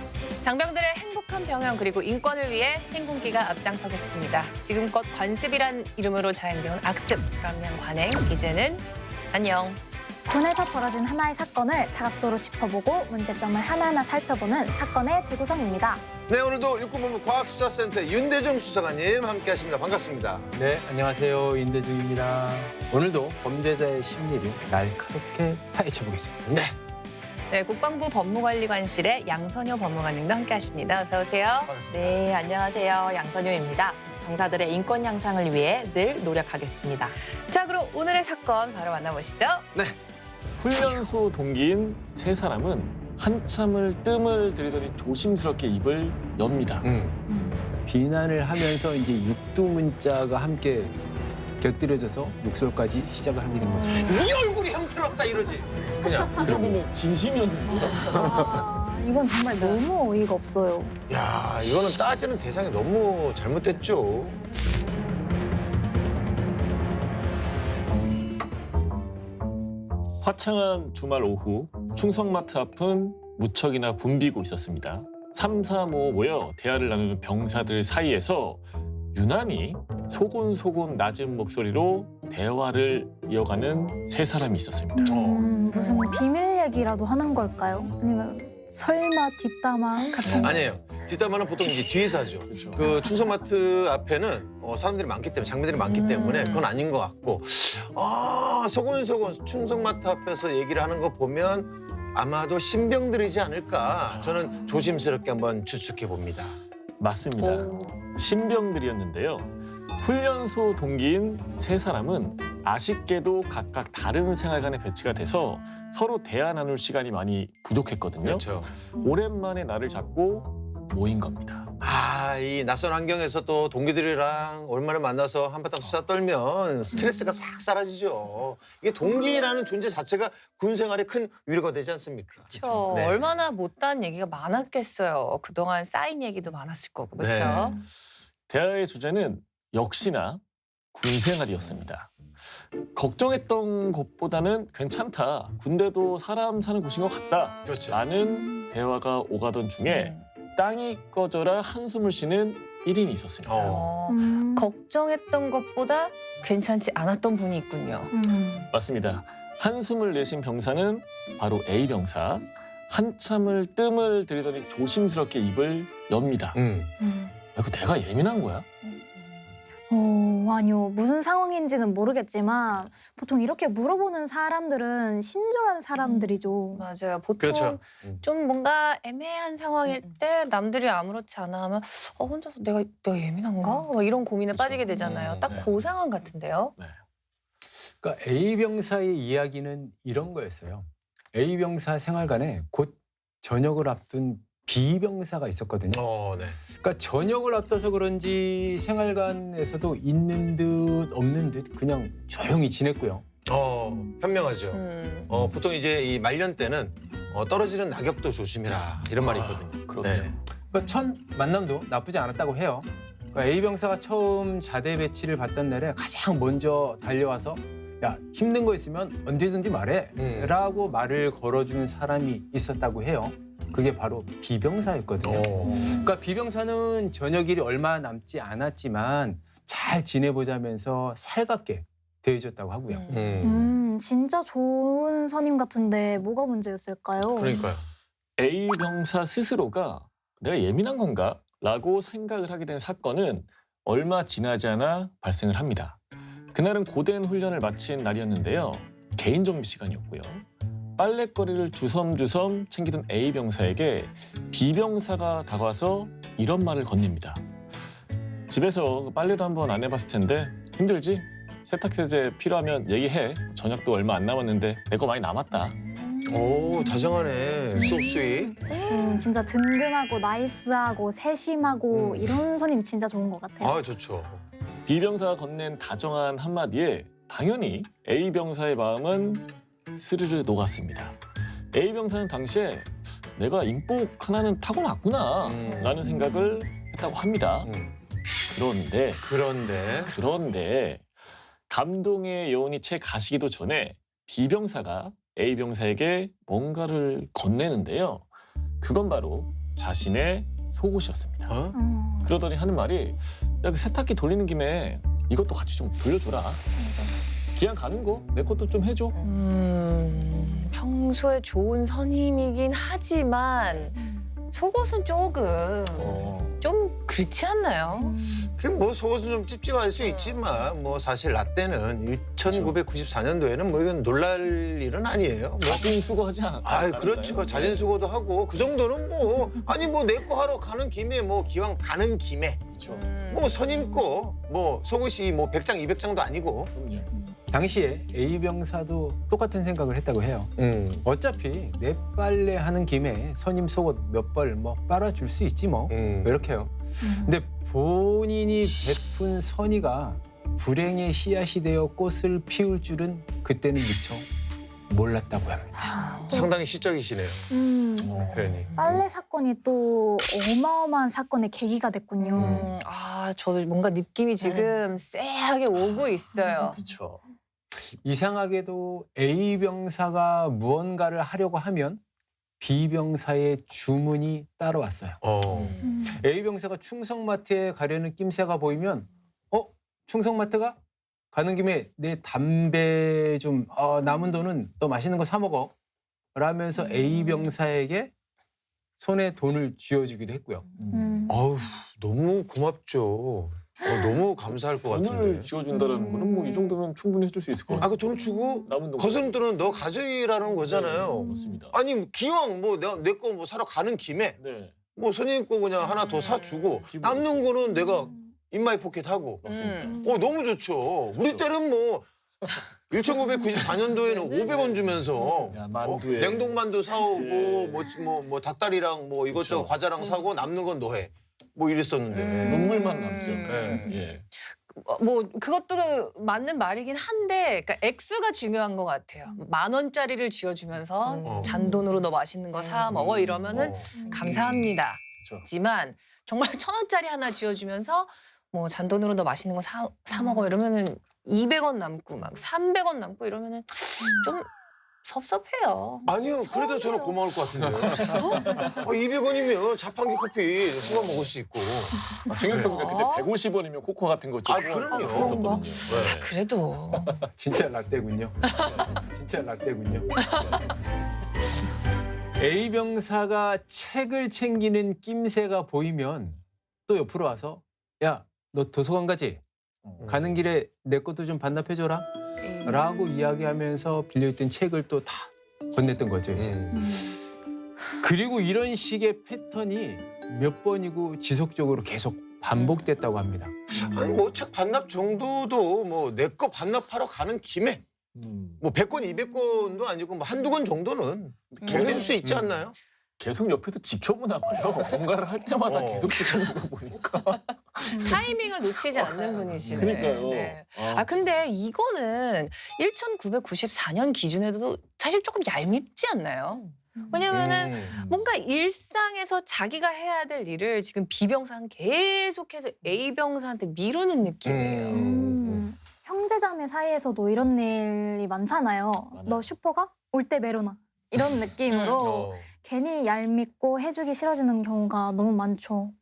장병들의 행복한 병영 그리고 인권을 위해 행군기가 앞장서겠습니다. 지금껏 관습이란 이름으로 자행되온 악습, 그러면 관행, 이제는 안녕. 군에서 벌어진 하나의 사건을 다각도로 짚어보고 문제점을 하나하나 살펴보는 사건의 재구성입니다. 네, 오늘도 육군본부 과학수사센터의 윤대중 수사관님 함께하십니다. 반갑습니다. 네, 안녕하세요. 윤대중입니다. 오늘도 범죄자의 심리를 날카롭게 파헤쳐보겠습니다. 네. 네, 국방부 법무관리관실의 양선효 법무관님도 함께하십니다. 어서 오세요. 반갑습니다. 네, 안녕하세요. 양선효입니다. 병사들의 인권 향상을 위해 늘 노력하겠습니다. 자, 그럼 오늘의 사건 바로 만나보시죠. 네. 훈련소 동기인 세 사람은 한참을 뜸을 들이더니 조심스럽게 입을 엽니다. 비난을 하면서 이제 육두문자가 함께 곁들여져서 욕설까지 시작을 하게 된 거죠. 네 얼굴이 형편없다 이러지. 그냥. 들어보면 진심이었는데. 이건 정말 너무 어이가 없어요. 야, 이거는 따지는 대상이 너무 잘못됐죠. 화창한 주말 오후 충성마트 앞은 무척이나 붐비고 있었습니다. 3, 4, 5 모여 대화를 나누는 병사들 사이에서 유난히 소곤소곤 낮은 목소리로 대화를 이어가는 세 사람이 있었습니다. 무슨 비밀 얘기라도 하는 걸까요? 아니면 설마 뒷담화 같은 거? 아니에요. 뒷담화는 보통 이제 뒤에서 하죠. 그 충성마트 앞에는 사람들이 많기 때문에, 장비들이 많기 때문에 그건 아닌 것 같고, 소곤소곤 충성마트 앞에서 얘기를 하는 거 보면 아마도 신병들이지 않을까 저는 조심스럽게 한번 추측해 봅니다. 맞습니다. 신병들이었는데요. 훈련소 동기인 세 사람은 아쉽게도 각각 다른 생활관에 배치가 돼서 서로 대화 나눌 시간이 많이 부족했거든요. 그렇죠. 오랜만에 날을 잡고 모인 겁니다. 이 낯선 환경에서 또 동기들이랑 오랜만에 만나서 한바탕 수다 떨면 스트레스가 싹 사라지죠. 이게 동기라는 존재 자체가 군 생활에 큰 위로가 되지 않습니까? 그렇죠. 네. 얼마나 못다한 얘기가 많았겠어요. 그동안 쌓인 얘기도 많았을 거고, 그렇죠? 대화의 주제는 역시나 군 생활이었습니다. 걱정했던 것보다는 괜찮다. 군대도 사람 사는 곳인 것 같다. 그렇죠. 라는 대화가 오가던 중에 땅이 꺼져라 한숨을 쉬는 1인이 있었습니다. 걱정했던 것보다 괜찮지 않았던 분이 있군요. 맞습니다. 한숨을 내신 병사는 바로 A 병사. 한참을 뜸을 들이더니 조심스럽게 입을 엽니다. 이거 내가 예민한 거야? 아니요. 무슨 상황인지는 모르겠지만 보통 이렇게 물어보는 사람들은 신중한 사람들이죠. 맞아요. 보통 그렇죠. 좀 뭔가 애매한 상황일 때 남들이 아무렇지 않아 하면 혼자서 내가 예민한가? 막 이런 고민에 빠지게 되잖아요. 딱 그 상황 같은데요. 그러니까 A 병사의 이야기는 이런 거였어요. A 병사 생활관에 곧 전역을 앞둔 B 병사가 있었거든요. 네. 그러니까 전역을 앞둬서 그런지 생활관에서도 있는 듯 없는 듯 그냥 조용히 지냈고요. 현명하죠. 보통 이제 이 말년 때는 떨어지는 낙엽도 조심해라 이런 말이 있거든요. 그렇네요. 그러니까 첫 만남도 나쁘지 않았다고 해요. 그러니까 A 병사가 처음 자대 배치를 받던 날에 가장 먼저 달려와서 야, 힘든 거 있으면 언제든지 말해 라고 말을 걸어주는 사람이 있었다고 해요. 그게 바로 B 병사였거든요. 그러니까 B 병사는 전역일이 얼마 남지 않았지만 잘 지내보자면서 살갑게 대해줬다고 하고요. 진짜 좋은 선임 같은데 뭐가 문제였을까요? 그러니까요. A 병사 스스로가 내가 예민한 건가? 라고 생각을 하게 된 사건은 얼마 지나지 않아 발생을 합니다. 그날은 고된 훈련을 마친 날이었는데요. 개인 정비 시간이었고요. 빨랫거리를 주섬주섬 챙기던 A 병사에게 B 병사가 다가와서 이런 말을 건넵니다. 집에서 빨래도 한번 안 해봤을 텐데 힘들지? 세탁세제 필요하면 얘기해. 저녁도 얼마 안 남았는데 내 거 많이 남았다. 오, 다정하네. 쏘스윗. 진짜 든든하고 나이스하고 세심하고 이런 손님 진짜 좋은 것 같아요. 아, 좋죠. B 병사가 건넨 다정한 한마디에 당연히 A 병사의 마음은 스르르 녹았습니다. A 병사는 당시에 내가 인복 하나는 타고났구나 라는 생각을 했다고 합니다. 그런데 감동의 여운이 채 가시기도 전에 B 병사가 A 병사에게 뭔가를 건네는데요. 그건 바로 자신의 속옷이었습니다. 어? 그러더니 하는 말이 야, 그 세탁기 돌리는 김에 이것도 같이 좀 돌려줘라. 기왕 가는 거 내 것도 좀 해줘. 평소에 좋은 선임이긴 하지만 속옷은 조금 좀 그렇지 않나요? 그 뭐 속옷은 좀 찝찝할 수 있지만 뭐 사실 나 때는 1994년도에는 뭐 이건 놀랄 일은 아니에요. 뭐. 자진 수거하지 않았다. 아, 그렇죠. 자진 수고도 하고 그 정도는 뭐 아니 뭐 내 거 하러 가는 김에 뭐 기왕 가는 김에 그렇죠. 뭐 선임 거 뭐 속옷이 뭐 100장 200장도 아니고. 그럼요. 당시에 A 병사도 똑같은 생각을 했다고 해요. 어차피 내 빨래 하는 김에 선임 속옷 몇 벌 뭐 빨아줄 수 있지 뭐 이렇게요. 근데 본인이 베푼 선의가 불행의 씨앗이 되어 꽃을 피울 줄은 그때는 미처 몰랐다고 합니다. 상당히 시적이시네요. 표현이. 빨래 사건이 또 어마어마한 사건의 계기가 됐군요. 아, 저도 뭔가 느낌이 지금 쎄하게 오고 있어요. 그렇죠. 이상하게도 A 병사가 무언가를 하려고 하면 B 병사의 주문이 따라왔어요. A 병사가 충성마트에 가려는 낌새가 보이면 충성마트가? 가는 김에 내 담배 좀 남은 돈은 너 맛있는 거 사 먹어 라면서 A 병사에게 손에 돈을 쥐어주기도 했고요. 아우, 너무 고맙죠. 너무 감사할 것 돈을 같은데. 쥐어준다는 거는 뭐 이 정도면 충분히 해줄 수 있을 것 아, 같아요. 그 돈 주고 남은 돈 거스름 돈은 너 가져이라는 거잖아요. 맞습니다. 아니 기왕 뭐 내가 내 거 뭐 사러 가는 김에 네, 뭐 선생님 거 그냥 하나 더 사주고 기분 남는 거는 내가 인마이 포켓 하고. 맞습니다. 너무 좋죠. 우리 때는 뭐 1994년도에는 500원 주면서 야, 만두에. 냉동만두 사오고 예. 뭐 닭다리랑 뭐 이것저것 그쵸. 과자랑 사고 남는 건 너 해. 뭐 이랬었는데. 눈물만 남죠. 네. 예. 뭐 그것도 맞는 말이긴 한데 그러니까 액수가 중요한 것 같아요. 10,000원짜리를 쥐어주면서 잔돈으로 너 맛있는 거 사 먹어 이러면은 감사합니다. 그렇죠. 하지만 정말 1,000원짜리 하나 쥐어주면서 뭐 잔돈으로 너 맛있는 거 사 먹어 이러면은 200원 남고 막 300원 남고 이러면은 좀 섭섭해요. 아니요, 그래도 저는 고마울 것 같은데요. 200원이면 자판기 커피 수가 먹을 수 있고. 생각해보니까 그때 150원이면 코코 같은 거 좀. 아, 그럼요. 그런가? 네. 그래도 진짜 라떼군요. 진짜 라떼군요. A 병사가 책을 챙기는 낌새가 보이면 또 옆으로 와서 야, 너 도서관 가지? 가는 길에 내 것도 좀 반납해줘라 라고 이야기하면서 빌려있던 책을 또 다 건넸던 거죠 이제. 그리고 이런 식의 패턴이 몇 번이고 지속적으로 계속 반복됐다고 합니다. 아니 뭐 책 반납 정도도 뭐 내 거 반납하러 가는 김에 뭐 100권, 200권도 아니고 뭐 한두 권 정도는 해줄 수 있지 않나요? 계속 옆에서 지켜보나 봐요. 뭔가를 할 때마다 계속 지켜보는 거 보니까. 타이밍을 놓치지 않는 분이시네. 그러니까요. 네. 아 근데 이거는 1994년 기준에도 사실 조금 얄밉지 않나요? 왜냐면은 뭔가 일상에서 자기가 해야 될 일을 지금 B 병사는 계속해서 A 병사한테 미루는 느낌이에요. 형제자매 사이에서도 이런 일이 많잖아요. 너 슈퍼가? 올 때 메로나. 이런 느낌으로 괜히 얄밉고 해주기 싫어지는 경우가 너무 많죠.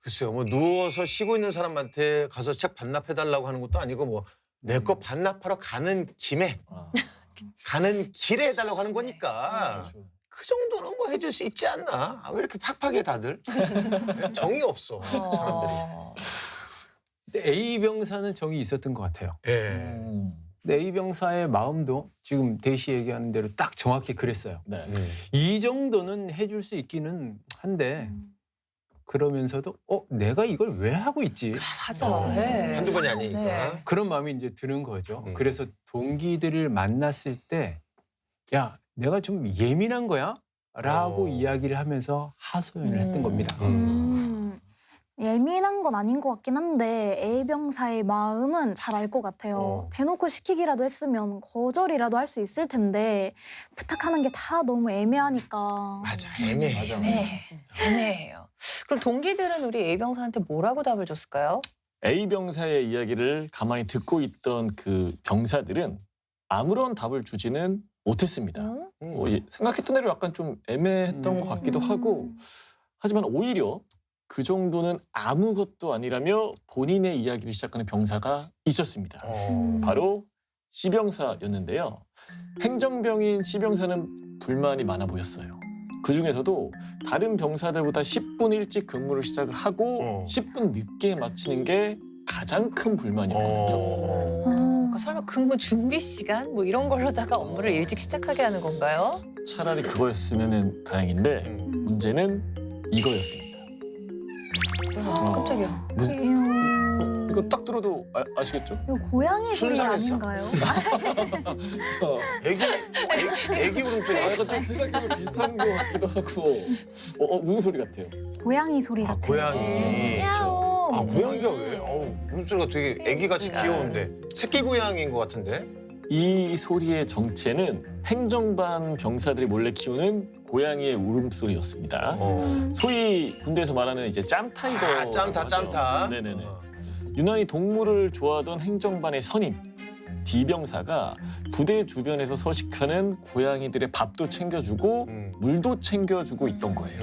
글쎄요, 뭐 누워서 쉬고 있는 사람한테 가서 책 반납해달라고 하는 것도 아니고 뭐 내 거 반납하러 가는 김에 가는 길에 해달라고 하는 거니까 그 정도는 뭐 해줄 수 있지 않나? 왜 이렇게 팍팍해 다들? 정이 없어 사람들이. 근데 A 병사는 정이 있었던 것 같아요. 예. A 병사의 마음도 지금 대시 얘기하는 대로 딱 정확히 그랬어요. 네. 이 정도는 해줄 수 있기는 한데 그러면서도 내가 이걸 왜 하고 있지? 맞아. 네. 한두 번이 아니니까. 네. 그런 마음이 이제 드는 거죠. 그래서 동기들을 만났을 때 야, 내가 좀 예민한 거야? 라고 이야기를 하면서 하소연을 했던 겁니다. 예민한 건 아닌 것 같긴 한데 A병사의 마음은 잘 알 것 같아요. 대놓고 시키기라도 했으면 거절이라도 할 수 있을 텐데 부탁하는 게 다 너무 애매하니까. 맞아, 애매해. 애매해요. 그럼 동기들은 우리 A병사한테 뭐라고 답을 줬을까요? A 병사의 이야기를 가만히 듣고 있던 그 병사들은 아무런 답을 주지는 못했습니다. 생각했던 대로 약간 좀 애매했던 것 같기도 하고 하지만 오히려 그 정도는 아무것도 아니라며 본인의 이야기를 시작하는 병사가 있었습니다. 바로 C병사였는데요. 행정병인 C병사는 불만이 많아 보였어요. 그중에서도 다른 병사들보다 10분 일찍 근무를 시작을 하고 10분 늦게 마치는 게 가장 큰 불만이었거든요. 그러니까 설마 근무 준비 시간 뭐 이런 걸로다가 업무를 일찍 시작하게 하는 건가요? 차라리 그거였으면 다행인데 문제는 이거였습니다. 깜짝이야. 이거 딱 들어도 아시겠죠? 이거 고양이 소리 순삭했어. 아닌가요? 애기 울음소리. 좀 생각해보면 비슷한 것 같기도 하고 무슨 소리 같아요? 고양이 소리 같아요. 고양이. 그렇죠. 아, 고양이가 왜? 울음소리가 되게 애기같이 귀여운데. 새끼 고양이인 것 같은데? 이 소리의 정체는 행정반 병사들이 몰래 키우는 고양이의 울음소리였습니다. 소위 군대에서 말하는 이제 짬타이거. 짬타. 네네네. 유난히 동물을 좋아하던 행정반의 선임 D병사가 부대 주변에서 서식하는 고양이들의 밥도 챙겨주고 물도 챙겨주고 있던 거예요.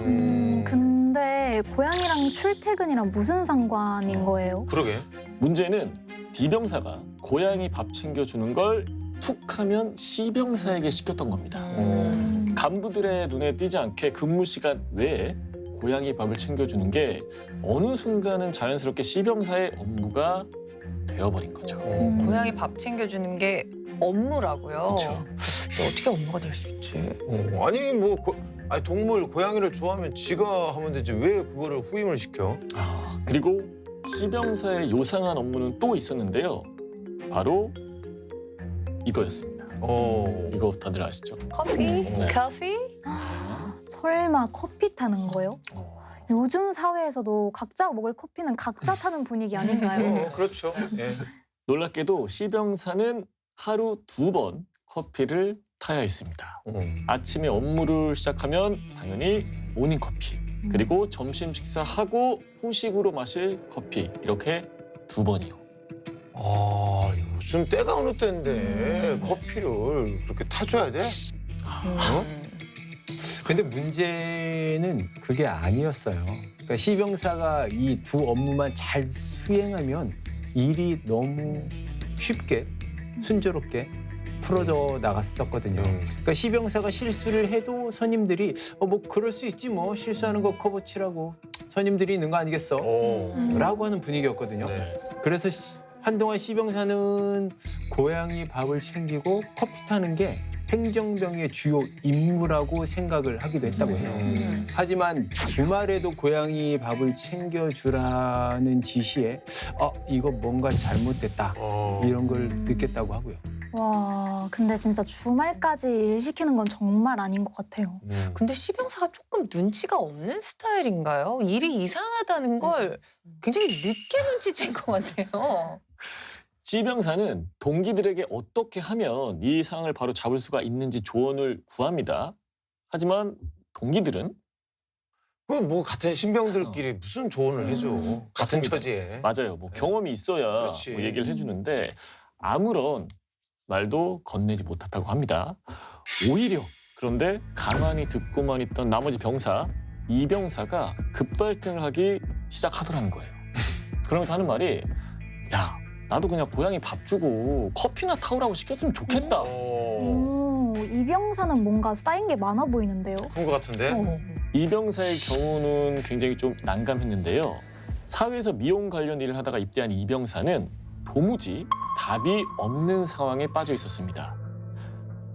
근데 고양이랑 출퇴근이랑 무슨 상관인 거예요? 그러게. 문제는 D병사가 고양이 밥 챙겨주는 걸 툭하면 C병사에게 시켰던 겁니다. 간부들의 눈에 띄지 않게 근무 시간 외에 고양이 밥을 챙겨주는 게 어느 순간은 자연스럽게 C병사의 업무가 되어버린 거죠. 고양이 밥 챙겨주는 게 업무라고요? 그렇죠. 어떻게 업무가 될 수 있지? 아니 동물 고양이를 좋아하면 지가 하면 되지 왜 그거를 후임을 시켜? 그리고 C병사의 요상한 업무는 또 있었는데요. 바로 이거였습니다. 이거 다들 아시죠? 커피? 커피? 설마 커피 타는 거요? 요즘 사회에서도 각자 먹을 커피는 각자 타는 분위기 아닌가요? 그렇죠. 예. 놀랍게도 C병사는 하루 2번 커피를 타야 했습니다. 아침에 업무를 시작하면 당연히 모닝커피, 그리고 점심 식사하고 후식으로 마실 커피 이렇게 2번이요. 요즘 때가 어느 때인데 커피를 그렇게 타줘야 돼? 근데 문제는 그게 아니었어요. 그러니까 C병사가 이 두 업무만 잘 수행하면 일이 너무 쉽게 순조롭게 풀어져 나갔었거든요. 그러니까 C병사가 실수를 해도 선임들이 뭐 그럴 수 있지 뭐 실수하는 거 커버치라고 선임들이 있는 거 아니겠어? 라고 하는 분위기였거든요. 네. 그래서 한동안 C병사는 고양이 밥을 챙기고 커피 타는 게 행정병의 주요 임무라고 생각을 하기도 했다고 해요. 하지만 주말에도 고양이 밥을 챙겨주라는 지시에 이거 뭔가 잘못됐다 이런 걸 느꼈다고 하고요. 와, 근데 진짜 주말까지 일 시키는 건 정말 아닌 것 같아요. 근데 C병사가 조금 눈치가 없는 스타일인가요? 일이 이상하다는 걸 굉장히 늦게 눈치챈 것 같아요. C병사는 동기들에게 어떻게 하면 이 상황을 바로 잡을 수가 있는지 조언을 구합니다. 하지만 동기들은 뭐 같은 신병들끼리 무슨 조언을 해줘. 같은 맞습니다. 처지에. 맞아요. 뭐 경험이 있어야 그렇지. 뭐 얘기를 해주는데 아무런 말도 건네지 못했다고 합니다. 오히려 그런데 가만히 듣고만 있던 나머지 병사 E병사가 급발진을 하기 시작하더라는 거예요. 그러면서 하는 말이 야 나도 그냥 고양이 밥 주고 커피나 타오라고 시켰으면 좋겠다. 이병사는 뭔가 쌓인 게 많아 보이는데요? 그런 것 같은데? E병사의 경우는 굉장히 좀 난감했는데요. 사회에서 미용 관련 일을 하다가 입대한 E병사는 도무지 답이 없는 상황에 빠져 있었습니다.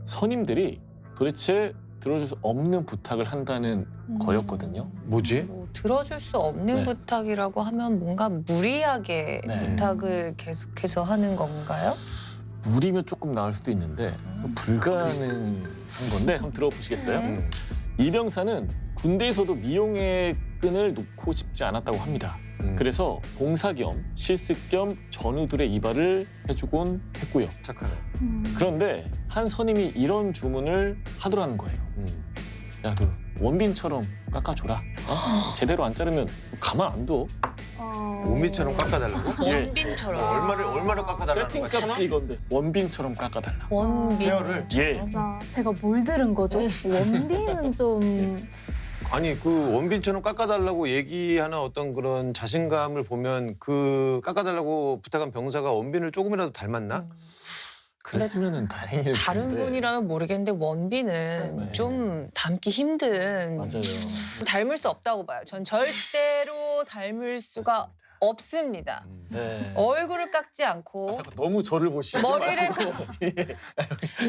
선임들이 도대체 들어줄 수 없는 부탁을 한다는 거였거든요. 뭐지? 뭐 들어줄 수 없는 네. 부탁이라고 하면 뭔가 무리하게 네. 부탁을 계속해서 하는 건가요? 무리면 조금 나을 수도 있는데 불가능한 건데 한번 들어보시겠어요? 네. 이 병사는 군대에서도 미용의 끈을 놓고 싶지 않았다고 합니다. 그래서 봉사 겸 실습 겸 전우들의 이발을 해주곤 했고요. 착하네. 그런데 한 선임이 이런 주문을 하더라는 거예요. 야, 그 원빈처럼 깎아줘라. 어? 제대로 안 자르면 가만 안 둬. 오미처럼 깎아달라고? 예. 원빈처럼. 얼마를 깎아달라는 거야? 세팅값이 이건데 원빈처럼 깎아달라. 원빈. 헤어를? 예. 맞아. 제가 뭘 들은 거죠? 원빈은 좀 아니 그 원빈처럼 깎아달라고 얘기하는 어떤 그런 자신감을 보면 그 깎아달라고 부탁한 병사가 원빈을 조금이라도 닮았나? 그랬으면은 다행일 텐데. 다른 분이라면 모르겠는데 원빈은 네. 좀 닮기 힘든. 맞아요. 닮을 수 없다고 봐요. 전 절대로 닮을 수가 맞습니다. 없습니다. 네. 얼굴을 깎지 아, 않고 잠깐 너무 저를 보시지 머리를 마시고. 예.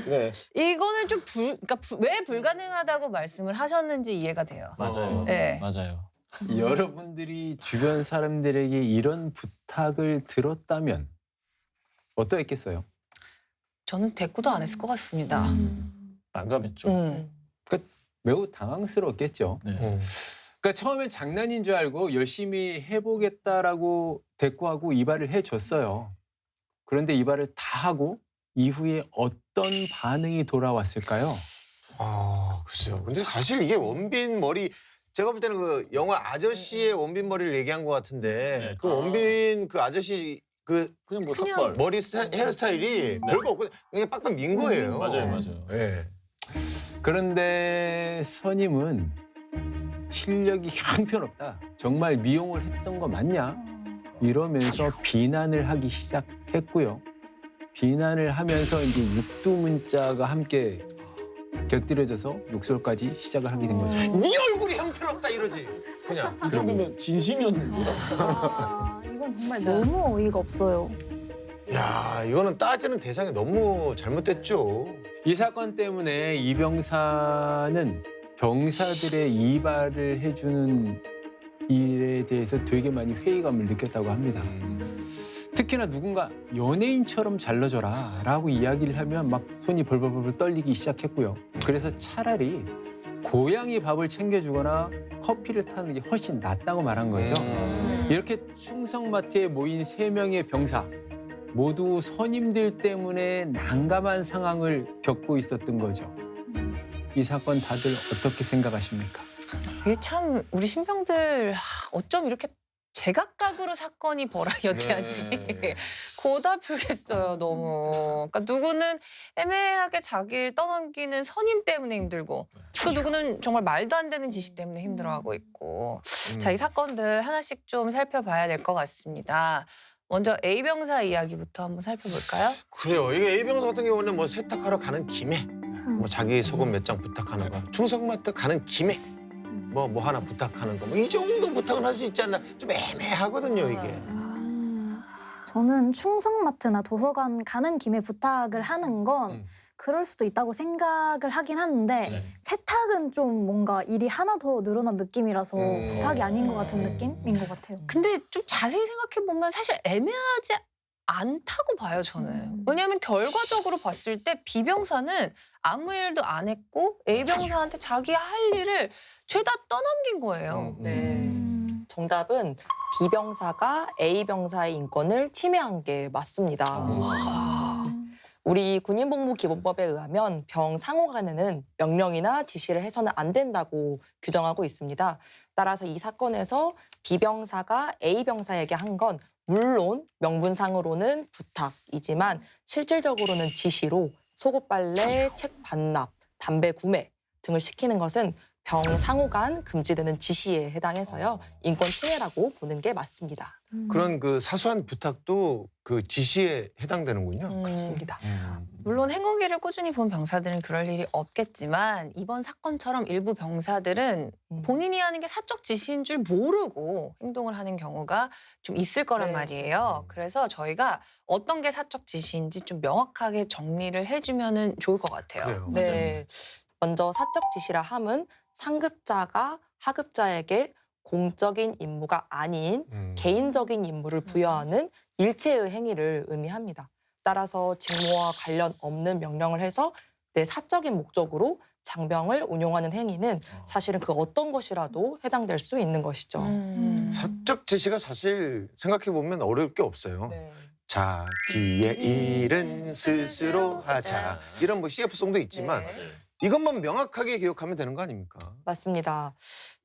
네. 이거는 좀 그러니까 왜 불가능하다고 말씀을 하셨는지 이해가 돼요. 맞아요. 네. 맞아요. 여러분들이 주변 사람들에게 이런 부탁을 들었다면 어떠했겠어요? 저는 대꾸도 안 했을 것 같습니다. 난감했죠. 매우 당황스러웠겠죠. 네. 그러니까 처음엔 장난인 줄 알고 열심히 해보겠다라고 대꾸하고 이발을 해줬어요. 그런데 이발을 다 하고 이후에 어떤 반응이 돌아왔을까요? 아 글쎄요. 근데 사실 이게 원빈 머리 제가 볼 때는 그 영화 아저씨의 원빈 머리를 얘기한 것 같은데 네. 그 원빈 그 아저씨 그 그냥 뭐 그냥 삭발. 머리 헤어스타일이 별거 없고 그냥 빡빡 민 거예요. 맞아요. 예. 그런데 선임은 실력이 형편없다. 정말 미용을 했던 거 맞냐? 이러면서 비난을 하기 시작했고요. 비난을 하면서 이제 육두문자가 함께 곁들여져서 욕설까지 시작을 하게 된 거죠. 네 얼굴이 형편없다 이러지. 그냥. 이 정도면 진심이었는구나. 이건 정말 진짜. 너무 어이가 없어요. 야 이거는 따지는 대상이 너무 잘못됐죠. 이 사건 때문에 이 병사는 병사들의 이발을 해주는 일에 대해서 되게 많이 회의감을 느꼈다고 합니다. 특히나 누군가 연예인처럼 잘라줘라 라고 이야기를 하면 막 손이 벌벌벌 떨리기 시작했고요. 그래서 차라리 고양이 밥을 챙겨주거나 커피를 타는 게 훨씬 낫다고 말한 거죠. 이렇게 충성마트에 모인 3명의 병사 모두 선임들 때문에 난감한 상황을 겪고 있었던 거죠. 이 사건 다들 어떻게 생각하십니까? 이게 참 우리 신병들 어쩜 이렇게 제각각으로 사건이 벌어졌지 네. 고달프겠어요 너무. 그러니까 누구는 애매하게 자기를 떠넘기는 선임 때문에 힘들고 또 누구는 정말 말도 안 되는 지시 때문에 힘들어하고 있고. 자, 이 사건들 하나씩 좀 살펴봐야 될 것 같습니다. 먼저 A 병사 이야기부터 한번 살펴볼까요? 그래요. 이게 A 병사 같은 경우는 뭐 세탁하러 가는 김에 뭐 자기 속옷 몇 장 부탁하는 거, 충성마트 가는 김에 뭐 하나 부탁하는 거, 뭐 이 정도 부탁은 할 수 있지 않나? 좀 애매하거든요 이게. 저는 충성마트나 도서관 가는 김에 부탁을 하는 건 그럴 수도 있다고 생각을 하긴 하는데 네. 세탁은 좀 뭔가 일이 하나 더 늘어난 느낌이라서 부탁이 아닌 것 같은 느낌인 것 같아요. 근데 좀 자세히 생각해 보면 사실 애매하지 않다고 봐요 저는. 왜냐하면 결과적으로 봤을 때 B 병사는 아무 일도 안 했고 A 병사한테 자기 할 일을 죄다 떠넘긴 거예요. 네. 정답은 B 병사가 A 병사의 인권을 침해한 게 맞습니다. 우리 군인복무기본법에 의하면 병 상호 간에는 명령이나 지시를 해서는 안 된다고 규정하고 있습니다. 따라서 이 사건에서 B 병사가 A 병사에게 한 건 물론 명분상으로는 부탁이지만 실질적으로는 지시로 속옷 빨래, 책 반납, 담배 구매 등을 시키는 것은 병 상호 간 금지되는 지시에 해당해서요. 인권 침해라고 보는 게 맞습니다. 그런 그 사소한 부탁도 그 지시에 해당되는군요. 그렇습니다. 물론 행군기를 꾸준히 본 병사들은 그럴 일이 없겠지만 이번 사건처럼 일부 병사들은 본인이 하는 게 사적 지시인 줄 모르고 행동을 하는 경우가 좀 있을 거란 네. 말이에요. 그래서 저희가 어떤 게 사적 지시인지 좀 명확하게 정리를 해주면 좋을 것 같아요. 그래요. 네. 먼저 사적 지시라 함은 상급자가 하급자에게 공적인 임무가 아닌 개인적인 임무를 부여하는 일체의 행위를 의미합니다. 따라서 직무와 관련 없는 명령을 해서 내 사적인 목적으로 장병을 운용하는 행위는 사실은 그 어떤 것이라도 해당될 수 있는 것이죠. 사적 지시가 사실 생각해 보면 어려울 게 없어요. 네. 자기의 일은 스스로 하자. 이런 뭐 CF송도 있지만 네. 이것만 명확하게 기억하면 되는 거 아닙니까? 맞습니다.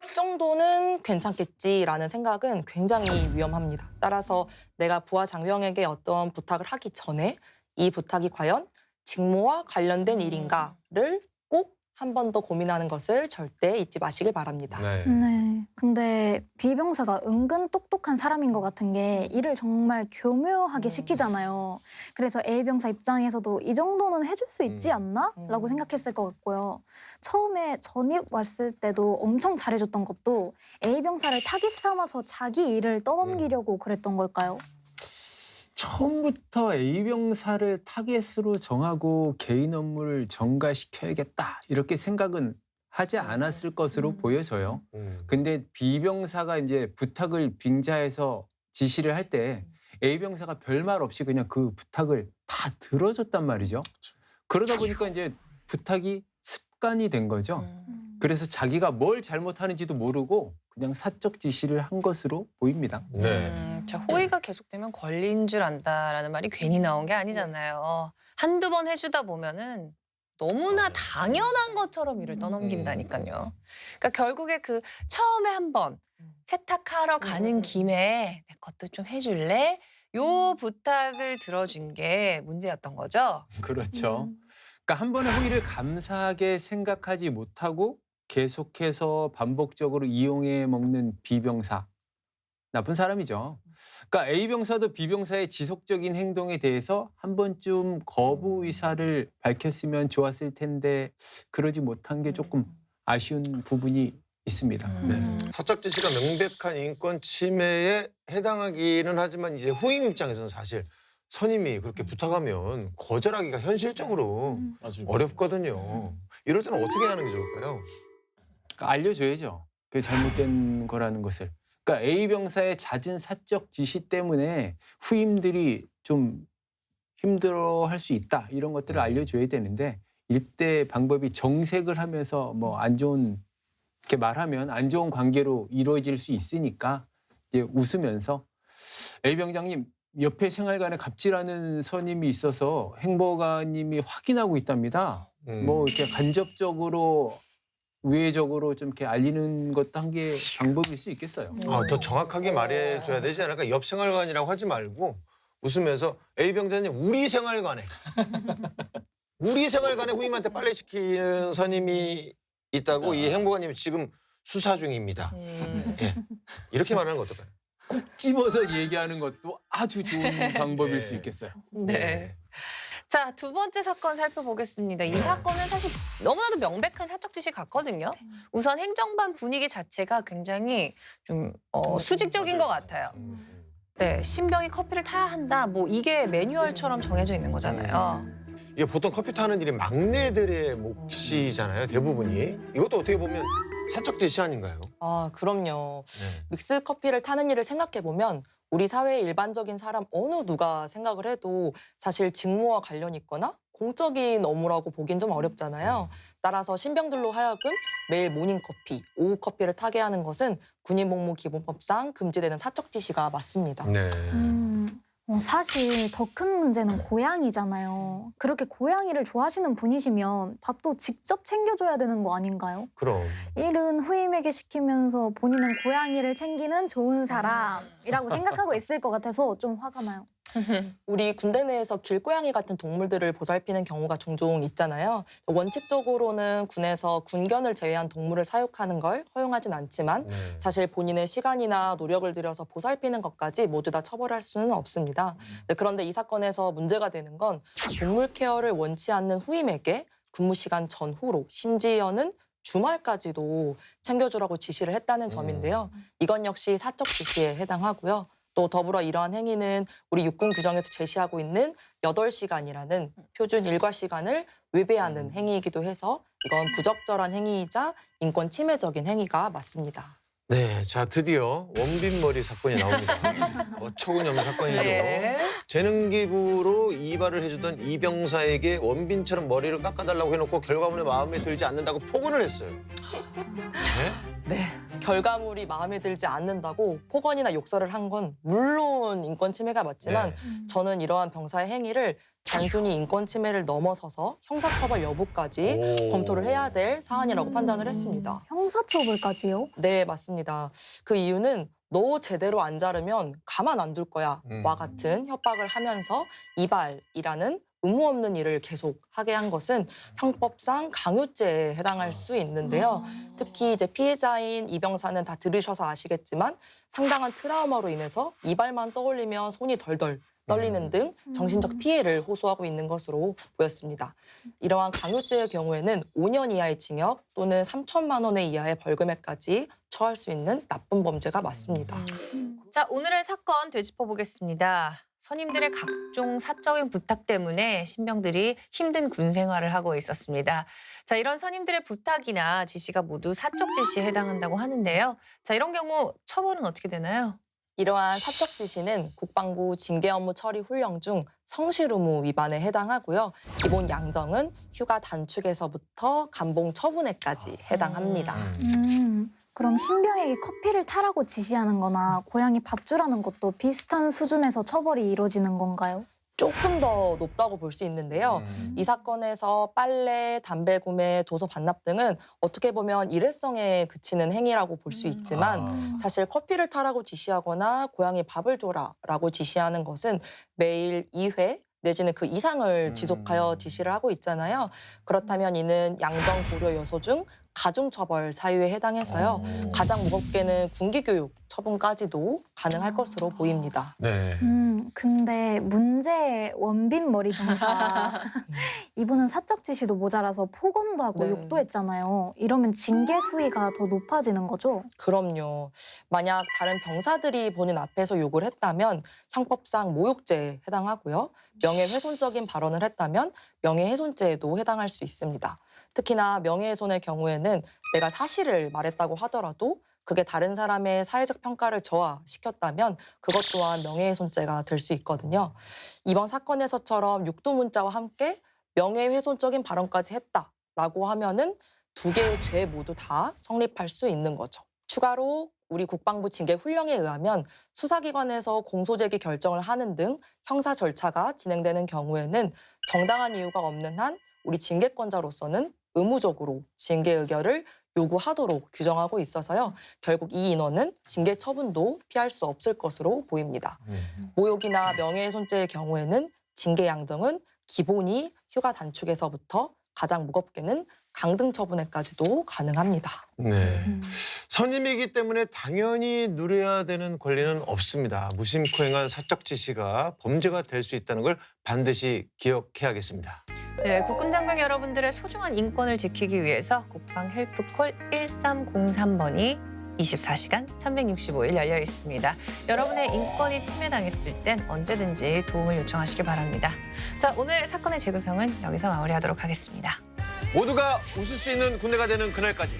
이 정도는 괜찮겠지라는 생각은 굉장히 위험합니다. 따라서 내가 부하 장병에게 어떤 부탁을 하기 전에 이 부탁이 과연 직무와 관련된 일인가를 꼭 한 번 더 고민하는 것을 절대 잊지 마시길 바랍니다. 네. 네. 근데 비병사가 은근 똑똑한 사람인 것 같은 게 일을 정말 교묘하게 시키잖아요. 그래서 A병사 입장에서도 이 정도는 해줄 수 있지 않나? 라고 생각했을 것 같고요. 처음에 전입 왔을 때도 엄청 잘해줬던 것도 A병사를 타깃 삼아서 자기 일을 떠넘기려고 그랬던 걸까요? 처음부터 A병사를 타겟으로 정하고 개인 업무를 전가시켜야겠다 이렇게 생각은 하지 않았을 것으로 보여져요. 근데 B병사가 이제 부탁을 빙자해서 지시를 할 때 A병사가 별말 없이 그냥 그 부탁을 다 들어줬단 말이죠. 그러다 보니까 이제 부탁이 습관이 된 거죠. 그래서 자기가 뭘 잘못하는지도 모르고 그냥 사적 지시를 한 것으로 보입니다. 네. 자, 호의가 계속되면 권리인 줄 안다라는 말이 괜히 나온 게 아니잖아요. 한두 번 해주다 보면은 너무나 당연한 것처럼 일을 떠넘긴다니까요. 그러니까 결국에 그 처음에 한 번 세탁하러 가는 김에 내 것도 좀 해줄래? 요 부탁을 들어준 게 문제였던 거죠. 그렇죠. 그러니까 한 번의 호의를 감사하게 생각하지 못하고 계속해서 반복적으로 이용해 먹는 B병사. 나쁜 사람이죠. 그러니까 A병사도 B병사의 지속적인 행동에 대해서 한 번쯤 거부 의사를 밝혔으면 좋았을 텐데 그러지 못한 게 조금 아쉬운 부분이 있습니다. 네. 사적 지시가 명백한 인권 침해에 해당하기는 하지만 이제 후임 입장에서는 사실 선임이 그렇게 부탁하면 거절하기가 현실적으로 맞아요. 어렵거든요. 이럴 때는 어떻게 하는 게 좋을까요? 그러니까 알려줘야죠. 그게 잘못된 거라는 것을. 그러니까 A병사의 잦은 사적 지시 때문에 후임들이 좀 힘들어할 수 있다. 이런 것들을 알려줘야 되는데 일대 방법이 정색을 하면서 뭐 안 좋은 이렇게 말하면 안 좋은 관계로 이루어질 수 있으니까 이제 웃으면서 A병장님 옆에 생활관에 갑질하는 선임이 있어서 행보관님이 확인하고 있답니다. 뭐 이렇게 간접적으로 우회적으로 좀 이렇게 알리는 것도 한 개 방법일 수 있겠어요. 더 정확하게 말해줘야 되지 않을까? 옆 생활관이라고 하지 말고 웃으면서 A 병장님 우리 생활관에 후임한테 빨래 시키는 선임이 있다고 이 행보관님이 지금 수사 중입니다. 예. 이렇게 말하는 거 어떨까요? 찝어서 얘기하는 것도 아주 좋은 방법일 수 있겠어요. 네. 자, 두 번째 사건 살펴보겠습니다. 이 사건은 사실 너무나도 명백한 사적 지시 같거든요. 우선 행정반 분위기 자체가 굉장히 좀 수직적인 것 같아요. 네, 신병이 커피를 타야 한다. 뭐 이게 매뉴얼처럼 정해져 있는 거잖아요. 이게 보통 커피 타는 일이 막내들의 몫이잖아요. 대부분이. 이것도 어떻게 보면 사적 지시 아닌가요? 아, 그럼요. 네. 믹스 커피를 타는 일을 생각해 보면 우리 사회의 일반적인 사람 어느 누가 생각을 해도 사실 직무와 관련이 있거나 공적인 업무라고 보긴 좀 어렵잖아요. 따라서 신병들로 하여금 매일 모닝커피, 오후 커피를 타게 하는 것은 군인복무기본법상 금지되는 사적 지시가 맞습니다. 네. 사실 더 큰 문제는 고양이잖아요. 그렇게 고양이를 좋아하시는 분이시면 밥도 직접 챙겨줘야 되는 거 아닌가요? 그럼. 일은 후임에게 시키면서 본인은 고양이를 챙기는 좋은 사람이라고 생각하고 있을 것 같아서 좀 화가 나요. 우리 군대 내에서 길고양이 같은 동물들을 보살피는 경우가 종종 있잖아요. 원칙적으로는 군에서 군견을 제외한 동물을 사육하는 걸 허용하진 않지만 사실 본인의 시간이나 노력을 들여서 보살피는 것까지 모두 다 처벌할 수는 없습니다. 그런데 이 사건에서 문제가 되는 건 동물 케어를 원치 않는 후임에게 근무 시간 전후로 심지어는 주말까지도 챙겨주라고 지시를 했다는 점인데요. 이건 역시 사적 지시에 해당하고요. 또 더불어 이러한 행위는 우리 육군 규정에서 제시하고 있는 8시간이라는 표준 일과 시간을 위배하는 행위이기도 해서 이건 부적절한 행위이자 인권 침해적인 행위가 맞습니다. 네, 자 드디어 원빈머리 사건이 나옵니다. 어처구니없는 사건이죠. 네. 재능 기부로 이발을 해주던 이 병사에게 원빈처럼 머리를 깎아달라고 해놓고 결과물에 마음에 들지 않는다고 폭언을 했어요. 네? 네, 결과물이 마음에 들지 않는다고 폭언이나 욕설을 한 건 물론 인권 침해가 맞지만 네. 저는 이러한 병사의 행위를 단순히 인권 침해를 넘어서서 형사처벌 여부까지 오. 검토를 해야 될 사안이라고 판단을 했습니다. 형사처벌까지요? 네, 맞습니다. 그 이유는 너 제대로 안 자르면 가만 안 둘 거야 와 같은 협박을 하면서 이발이라는 의무 없는 일을 계속 하게 한 것은 형법상 강요죄에 해당할 수 있는데요. 특히 이제 피해자인 이 병사는 다 들으셔서 아시겠지만 상당한 트라우마로 인해서 이발만 떠올리면 손이 덜덜 떨리는 등 정신적 피해를 호소하고 있는 것으로 보였습니다. 이러한 강요죄의 경우에는 5년 이하의 징역 또는 3천만 원의 이하의 벌금에까지 처할 수 있는 나쁜 범죄가 맞습니다. 자, 오늘의 사건 되짚어보겠습니다. 선임들의 각종 사적인 부탁 때문에 신병들이 힘든 군 생활을 하고 있었습니다. 자, 이런 선임들의 부탁이나 지시가 모두 사적 지시에 해당한다고 하는데요. 자, 이런 경우 처벌은 어떻게 되나요? 이러한 사적 지시는 국방부 징계 업무 처리 훈령 중 성실 의무 위반에 해당하고요. 기본 양정은 휴가 단축에서부터 감봉 처분에까지 해당합니다. 그럼 신병에게 커피를 타라고 지시하는 거나 고양이 밥 주라는 것도 비슷한 수준에서 처벌이 이루어지는 건가요? 조금 더 높다고 볼 수 있는데요. 이 사건에서 빨래, 담배 구매, 도서 반납 등은 어떻게 보면 일회성에 그치는 행위라고 볼 수 있지만 사실 커피를 타라고 지시하거나 고양이 밥을 줘라라고 지시하는 것은 매일 2회 내지는 그 이상을 지속하여 지시를 하고 있잖아요. 그렇다면 이는 양정 고려 요소 중 가중처벌 사유에 해당해서요. 가장 무겁게는 군기교육 처분까지도 가능할 것으로 보입니다. 네. 근데 문제의 원빈 머리 병사 이분은 사적 지시도 모자라서 폭언도 하고 네. 욕도 했잖아요. 이러면 징계 수위가 더 높아지는 거죠? 그럼요. 만약 다른 병사들이 본인 앞에서 욕을 했다면 형법상 모욕죄에 해당하고요. 명예훼손적인 발언을 했다면 명예훼손죄에도 해당할 수 있습니다. 특히나 명예훼손의 경우에는 내가 사실을 말했다고 하더라도 그게 다른 사람의 사회적 평가를 저하시켰다면 그것 또한 명예훼손죄가 될 수 있거든요. 이번 사건에서처럼 육두문자와 함께 명예훼손적인 발언까지 했다라고 하면은 두 개의 죄 모두 다 성립할 수 있는 거죠. 추가로 우리 국방부 징계 훈령에 의하면 수사기관에서 공소제기 결정을 하는 등 형사 절차가 진행되는 경우에는 정당한 이유가 없는 한 우리 징계권자로서는 의무적으로 징계 의결을 요구하도록 규정하고 있어서요. 결국 이 인원은 징계 처분도 피할 수 없을 것으로 보입니다. 모욕이나 명예훼손죄의 경우에는 징계 양정은 기본이 휴가 단축에서부터 가장 무겁게는 강등 처분에까지도 가능합니다. 네. 선임이기 때문에 당연히 누려야 되는 권리는 없습니다. 무심코 행한 사적 지시가 범죄가 될 수 있다는 걸 반드시 기억해야겠습니다. 네, 국군 장병 여러분들의 소중한 인권을 지키기 위해서 국방 헬프콜 1303번이 24시간 365일 열려 있습니다. 여러분의 인권이 침해당했을 땐 언제든지 도움을 요청하시기 바랍니다. 자, 오늘 사건의 재구성은 여기서 마무리하도록 하겠습니다. 모두가 웃을 수 있는 군대가 되는 그날까지.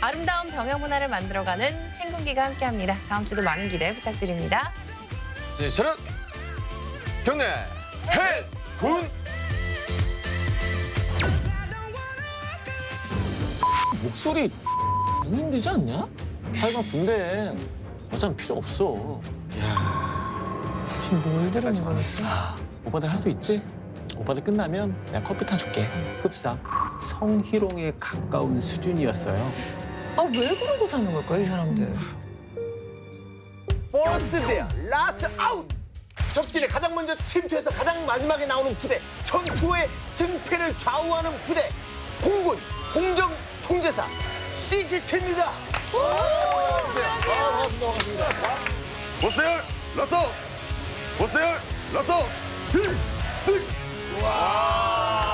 아름다운 병영 문화를 만들어가는 행군기가 함께합니다. 다음 주도 많은 기대 부탁드립니다. 진실은 경례 해군. 목소리 너무 힘들지 않냐? 하여간 군대엔 여자는 필요 없어. 뭘 들은 거지? 오빠들 할 수 있지? 오빠들 끝나면 내가 커피 타줄게. 급상 성희롱에 가까운 수준이었어요. 아, 왜 그러고 사는 걸까요, 이 사람들? First there, last out. 적진에 가장 먼저 침투해서 가장 마지막에 나오는 부대, 전투의 승패를 좌우하는 부대, 공군 공정 통제사 CCT입니다. 보세요, 라서! 보세요, 라서! 필승! 와.